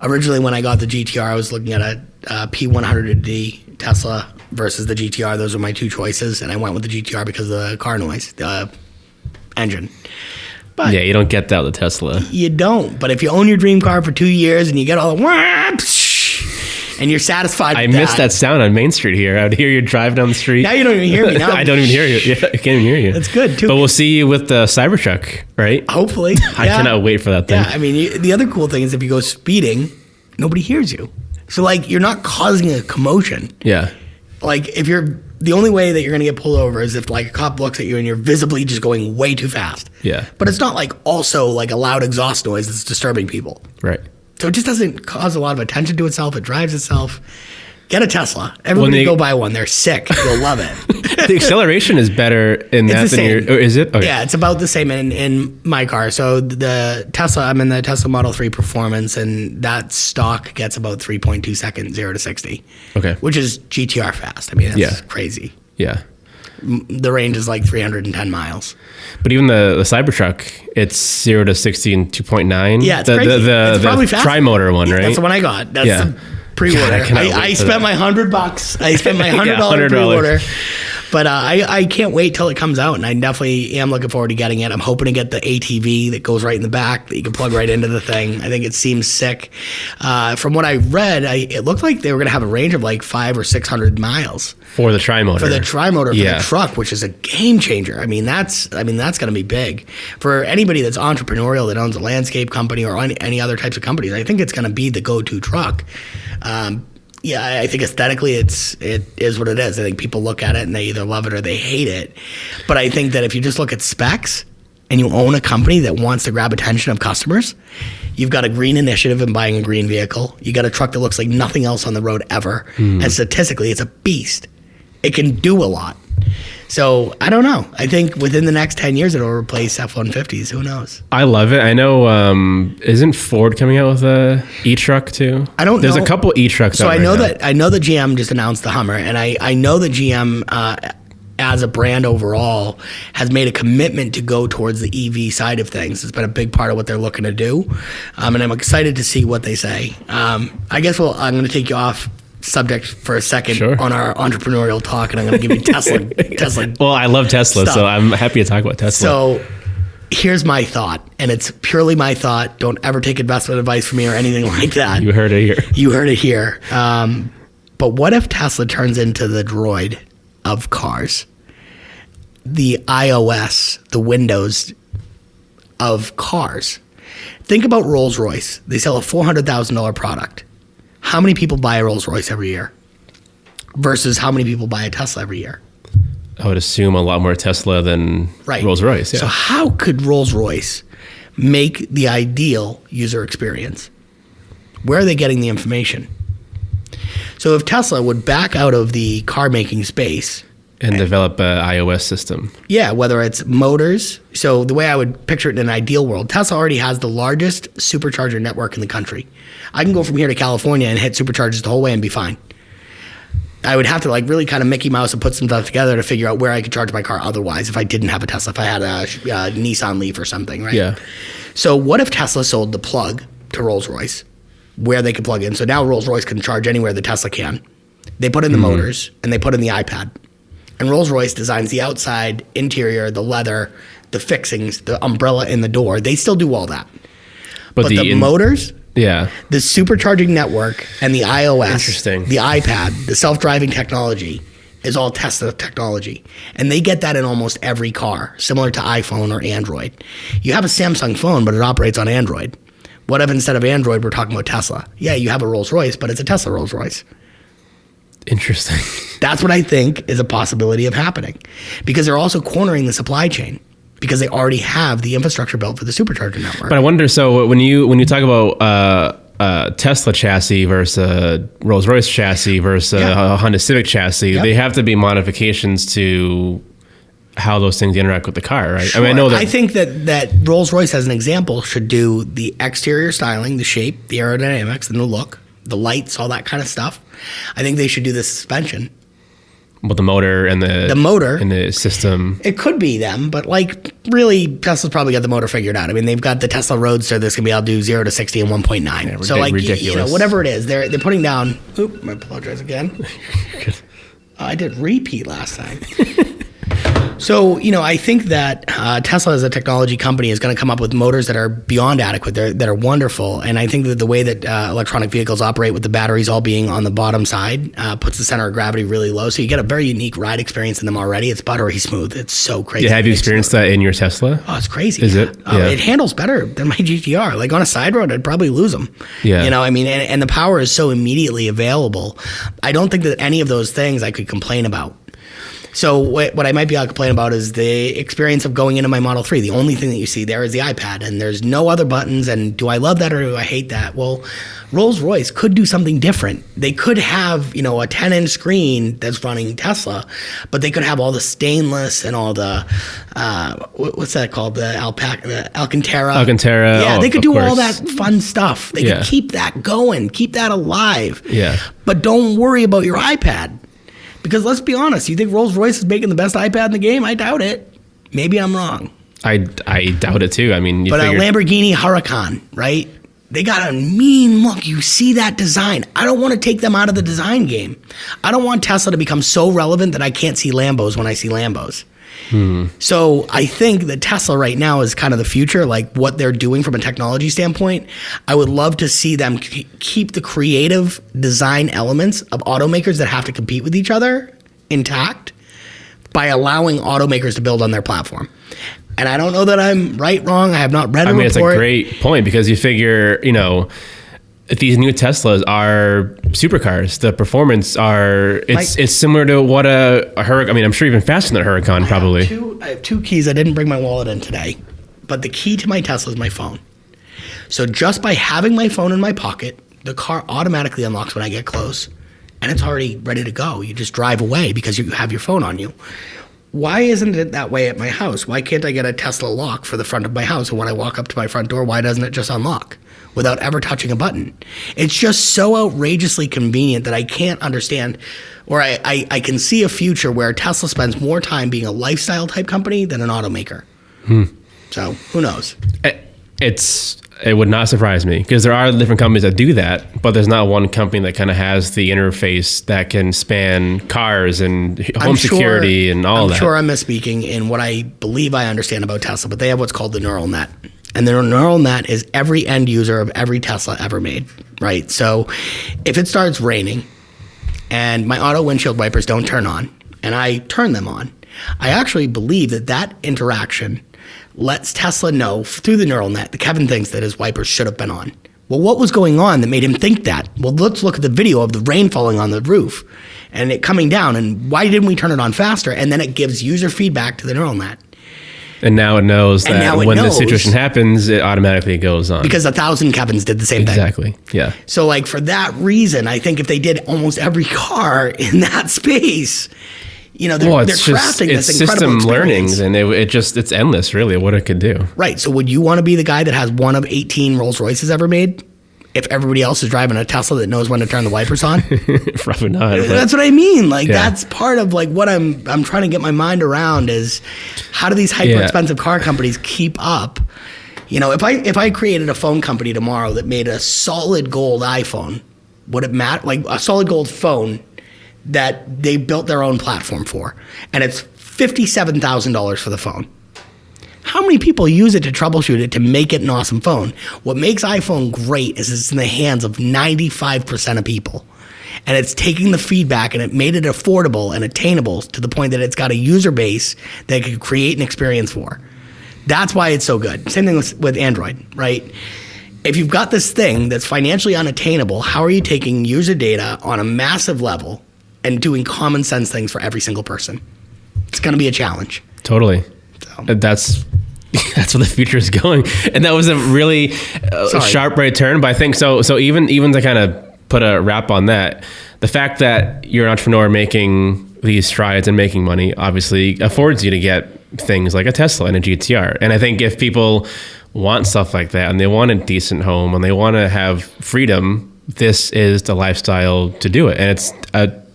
originally when I got the GTR, I was looking at a P100D Tesla versus the GTR. Those were my two choices, and I went with the GTR because of the car noise, the engine. But you don't get that with the Tesla. You don't. But if you own your dream car for 2 years and you get all the and you're satisfied with I missed that sound on Main Street here. I would hear you drive down the street. Now you don't even hear me. Now I don't even hear you. Yeah, I can't even hear you. That's good, too. But we'll see you with the Cybertruck, right? Hopefully. I cannot wait for that thing. Yeah, I mean, the other cool thing is if you go speeding, nobody hears you. So, like, you're not causing a commotion. Yeah. Like, the only way that you're going to get pulled over is if, like, a cop looks at you and you're visibly just going way too fast. Yeah. But it's not, like, also, like, a loud exhaust noise that's disturbing people. Right. So it just doesn't cause a lot of attention to itself. It drives itself. Get a Tesla. Everybody go buy one. They're sick. You'll love it. The acceleration is better in that than your... Or is it? Okay. Yeah, it's about the same in my car. So the Tesla, I'm in the Tesla Model 3 Performance, and that stock gets about 3.2 seconds, 0 to 60. Okay. Which is GTR fast. I mean, that's crazy. Yeah. The range is like 310 miles. But even the Cybertruck, it's 0 to 60 in 2.9. Yeah, it's crazy. It's probably fast. TriMotor one, right? That's the one I got. That's the pre-order. I spent my $100. I spent my $100 pre-order. But I can't wait till it comes out, and I definitely am looking forward to getting it. I'm hoping to get the ATV that goes right in the back that you can plug right into the thing. I think it seems sick. From what I read, it looked like they were going to have a range of like 500 or 600 miles for the TriMotor. For the truck, which is a game changer. I mean, that's going to be big for anybody that's entrepreneurial that owns a landscape company or any other types of companies. I think it's going to be the go-to truck. Yeah, I think aesthetically it is what it is. I think people look at it and they either love it or they hate it. But I think that if you just look at specs and you own a company that wants to grab attention of customers, you've got a green initiative in buying a green vehicle. You got a truck that looks like nothing else on the road ever. And statistically, it's a beast. It can do a lot. So I don't know. I think within the next 10 years, it'll replace F-150s. Who knows? I love it. I know, isn't Ford coming out with a e-truck too? I don't know. There's a couple e-trucks so out I know that GM just announced the Hummer, and I know that GM as a brand overall, has made a commitment to go towards the EV side of things. It's been a big part of what they're looking to do. And I'm excited to see what they say. I guess I'm going to take you off subject for a second on our entrepreneurial talk, and I'm going to give you Tesla. Well, I love Tesla, stuff. so I'm happy to talk about Tesla. So here's my thought, and it's purely my thought. Don't ever take investment advice from me or anything like that. You heard it here. You heard it here. But what if Tesla turns into the Droid of cars? The iOS, the Windows of cars. Think about Rolls-Royce. They sell a $400,000 product. How many people buy a Rolls-Royce every year versus how many people buy a Tesla every year? I would assume a lot more Tesla than Rolls-Royce. Yeah. So how could Rolls-Royce make the ideal user experience? Where are they getting the information? So if Tesla would back out of the car making space and develop an iOS system. Yeah, whether it's motors. So the way I would picture it in an ideal world, Tesla already has the largest supercharger network in the country. I can go from here to California and hit superchargers the whole way and be fine. I would have to like really kind of Mickey Mouse and put some stuff together to figure out where I could charge my car otherwise if I didn't have a Tesla, if I had a Nissan Leaf or something, right? Yeah. So what if Tesla sold the plug to Rolls-Royce where they could plug in? So now Rolls-Royce can charge anywhere the Tesla can. They put in the motors and they put in the iPad. And Rolls-Royce designs the outside, interior, the leather, the fixings, the umbrella in the door. They still do all that. But the motors, the supercharging network, and the iOS, the iPad, the self-driving technology is all Tesla technology. And they get that in almost every car, similar to iPhone or Android. You have a Samsung phone, but it operates on Android. What if instead of Android, we're talking about Tesla? Yeah, you have a Rolls-Royce, but it's a Tesla Rolls-Royce. Interesting. That's what I think is a possibility of happening, because they're also cornering the supply chain because they already have the infrastructure built for the supercharger network. But I wonder, so when you talk about Tesla chassis versus a Rolls-Royce chassis versus a Honda Civic chassis, they have to be modifications to how those things interact with the car, right? Sure. I mean, I know that. I think that Rolls-Royce, as an example, should do the exterior styling, the shape, the aerodynamics, the new look, the lights, all that kind of stuff. I think they should do the suspension. Well, the motor and the motor and the system. It could be them, but like really, Tesla's probably got the motor figured out. I mean, they've got the Tesla Roadster that's gonna be able to do 0 to 60 in 1.9. Yeah, so like ridiculous. Whatever it is, they're putting down. I apologize again. I did repeat last time. So, I think that Tesla as a technology company is going to come up with motors that are beyond adequate, that are wonderful. And I think that the way that electronic vehicles operate with the batteries all being on the bottom side puts the center of gravity really low. So you get a very unique ride experience in them already. It's buttery smooth. It's so crazy. Yeah, have you experienced that in your Tesla? Oh, it's crazy. Is it? Yeah. It handles better than my GTR. Like on a side road, I'd probably lose them. Yeah. And the power is so immediately available. I don't think that any of those things I could complain about. So what I might be able to complain about is the experience of going into my Model 3. The only thing that you see there is the iPad, and there's no other buttons. And do I love that or do I hate that? Well, Rolls-Royce could do something different. They could have, a 10-inch screen that's running Tesla, but they could have all the stainless and all the, what's that called? The Alcantara. Alcantara. Yeah, they could do all that fun stuff. They could keep that going, keep that alive. Yeah. But don't worry about your iPad. Because let's be honest, you think Rolls-Royce is making the best iPad in the game? I doubt it. Maybe I'm wrong. I doubt it too. I mean, but a Lamborghini Huracan, right? They got a mean look. You see that design. I don't want to take them out of the design game. I don't want Tesla to become so relevant that I can't see Lambos when I see Lambos. So I think that Tesla right now is kind of the future, like what they're doing from a technology standpoint. I would love to see them keep the creative design elements of automakers that have to compete with each other intact by allowing automakers to build on their platform. And I don't know that I'm right, wrong. I have not read a report. It's a great point because you figure, if these new Teslas are supercars, the performance it's similar to what a Huracan. I mean, I'm sure even faster than a Huracan, probably. I have two keys. I didn't bring my wallet in today, but the key to my Tesla is my phone. So just by having my phone in my pocket, the car automatically unlocks when I get close, and it's already ready to go. You just drive away because you have your phone on you. Why isn't it that way at my house? Why can't I get a Tesla lock for the front of my house? And when I walk up to my front door, why doesn't it just unlock? without ever touching a button. It's just so outrageously convenient that I can't understand, or I can see a future where Tesla spends more time being a lifestyle type company than an automaker. So who knows? It would not surprise me, because there are different companies that do that, but there's not one company that kind of has the interface that can span cars and home security and all that. I'm sure I'm misspeaking in what I believe I understand about Tesla, but they have what's called the neural net. And the neural net is every end user of every Tesla ever made, right? So if it starts raining and my auto windshield wipers don't turn on and I turn them on, I actually believe that interaction lets Tesla know through the neural net that Kevin thinks that his wipers should have been on. Well, what was going on that made him think that? Well, let's look at the video of the rain falling on the roof and it coming down, and why didn't we turn it on faster? And then it gives user feedback to the neural net. And now it knows that when the situation happens, it automatically goes on. Because 1,000 Kevins did the same thing. Exactly, yeah. So like for that reason, I think if they did almost every car in that space, you know, they're crafting this incredible system learnings, and it's endless, really, what it could do. Right. So would you want to be the guy that has one of 18 Rolls Royces ever made if everybody else is driving a Tesla that knows when to turn the wipers on? Probably not. That's what I mean. Like that's part of like what I'm trying to get my mind around is how do these hyper expensive car companies keep up? You know, if I created a phone company tomorrow that made a solid gold iPhone, would it matter? Like a solid gold phone that they built their own platform for, and it's $57,000 for the phone. How many people use it to troubleshoot it to make it an awesome phone? What makes iPhone great is it's in the hands of 95% of people. And it's taking the feedback and it made it affordable and attainable to the point that it's got a user base that it could create an experience for. That's why it's so good. Same thing with Android, right? If you've got this thing that's financially unattainable, how are you taking user data on a massive level and doing common sense things for every single person? It's going to be a challenge. Totally. So. That's where the future is going. And that was a really sharp right turn, but I think so even to kind of put a wrap on that, the fact that you're an entrepreneur making these strides and making money obviously affords you to get things like a Tesla and a GTR. And I think if people want stuff like that and they want a decent home and they want to have freedom, this is the lifestyle to do it. And it's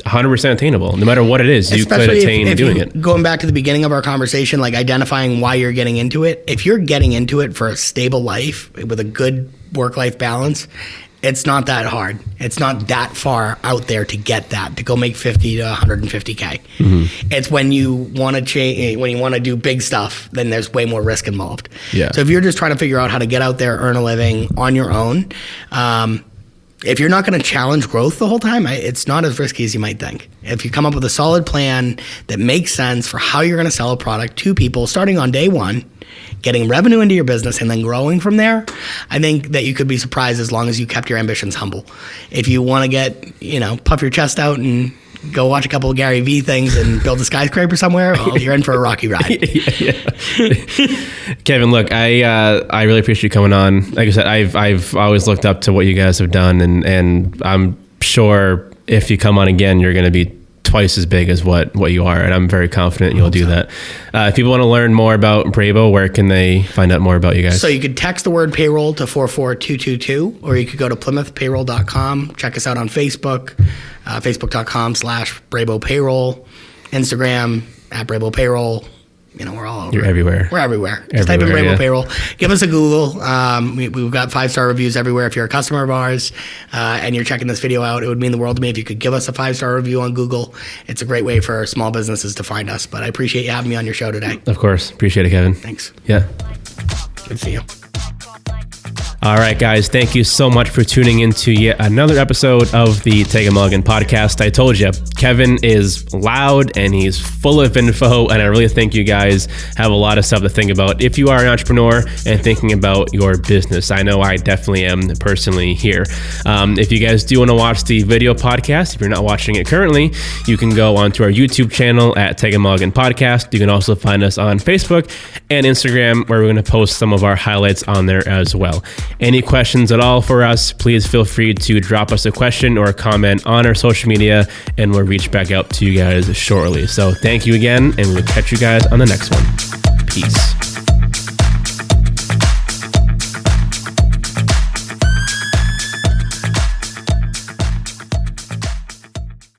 100% attainable. No matter what it is, you could attain doing it. Going back to the beginning of our conversation, like identifying why you're getting into it. If you're getting into it for a stable life with a good work-life balance, it's not that hard. It's not that far out there to get that, to go make 50 to 150K. Mm-hmm. It's when you want to change, when you want to do big stuff, then there's way more risk involved. Yeah. So if you're just trying to figure out how to get out there, earn a living on your own, if you're not going to challenge growth the whole time, it's not as risky as you might think. If you come up with a solid plan that makes sense for how you're going to sell a product to people starting on day one, getting revenue into your business and then growing from there, I think that you could be surprised as long as you kept your ambitions humble. If you want to get, puff your chest out and go watch a couple of Gary Vee things and build a skyscraper somewhere, well, you're in for a rocky ride. Kevin, look, I really appreciate you coming on. Like I said, I've always looked up to what you guys have done, and I'm sure if you come on again, you're going to be twice as big as what you are, and I'm very confident you'll do that. If people want to learn more about Brabo, where can they find out more about you guys? So you could text the word payroll to 44222, or you could go to PlymouthPayroll.com. Check us out on Facebook, Facebook.com/Brabo Payroll, Instagram @Brabo Payroll. We're all over. You're everywhere. We're everywhere. Just type in Brabo Payroll. Give us a Google. We've got 5-star reviews everywhere. If you're a customer of ours and you're checking this video out, it would mean the world to me if you could give us a 5-star review on Google. It's a great way for small businesses to find us. But I appreciate you having me on your show today. Of course. Appreciate it, Kevin. Thanks. Yeah. Good to see you. All right, guys, thank you so much for tuning into yet another episode of the Take A Mulligan Podcast. I told you, Kevin is loud and he's full of info, and I really think you guys have a lot of stuff to think about if you are an entrepreneur and thinking about your business. I know I definitely am personally here. If you guys do want to watch the video podcast, if you're not watching it currently, you can go onto our YouTube channel at Take A Mulligan Podcast. You can also find us on Facebook and Instagram, where we're going to post some of our highlights on there as well. Any questions at all for us, please feel free to drop us a question or a comment on our social media, and we'll reach back out to you guys shortly. So thank you again, and we'll catch you guys on the next one. Peace.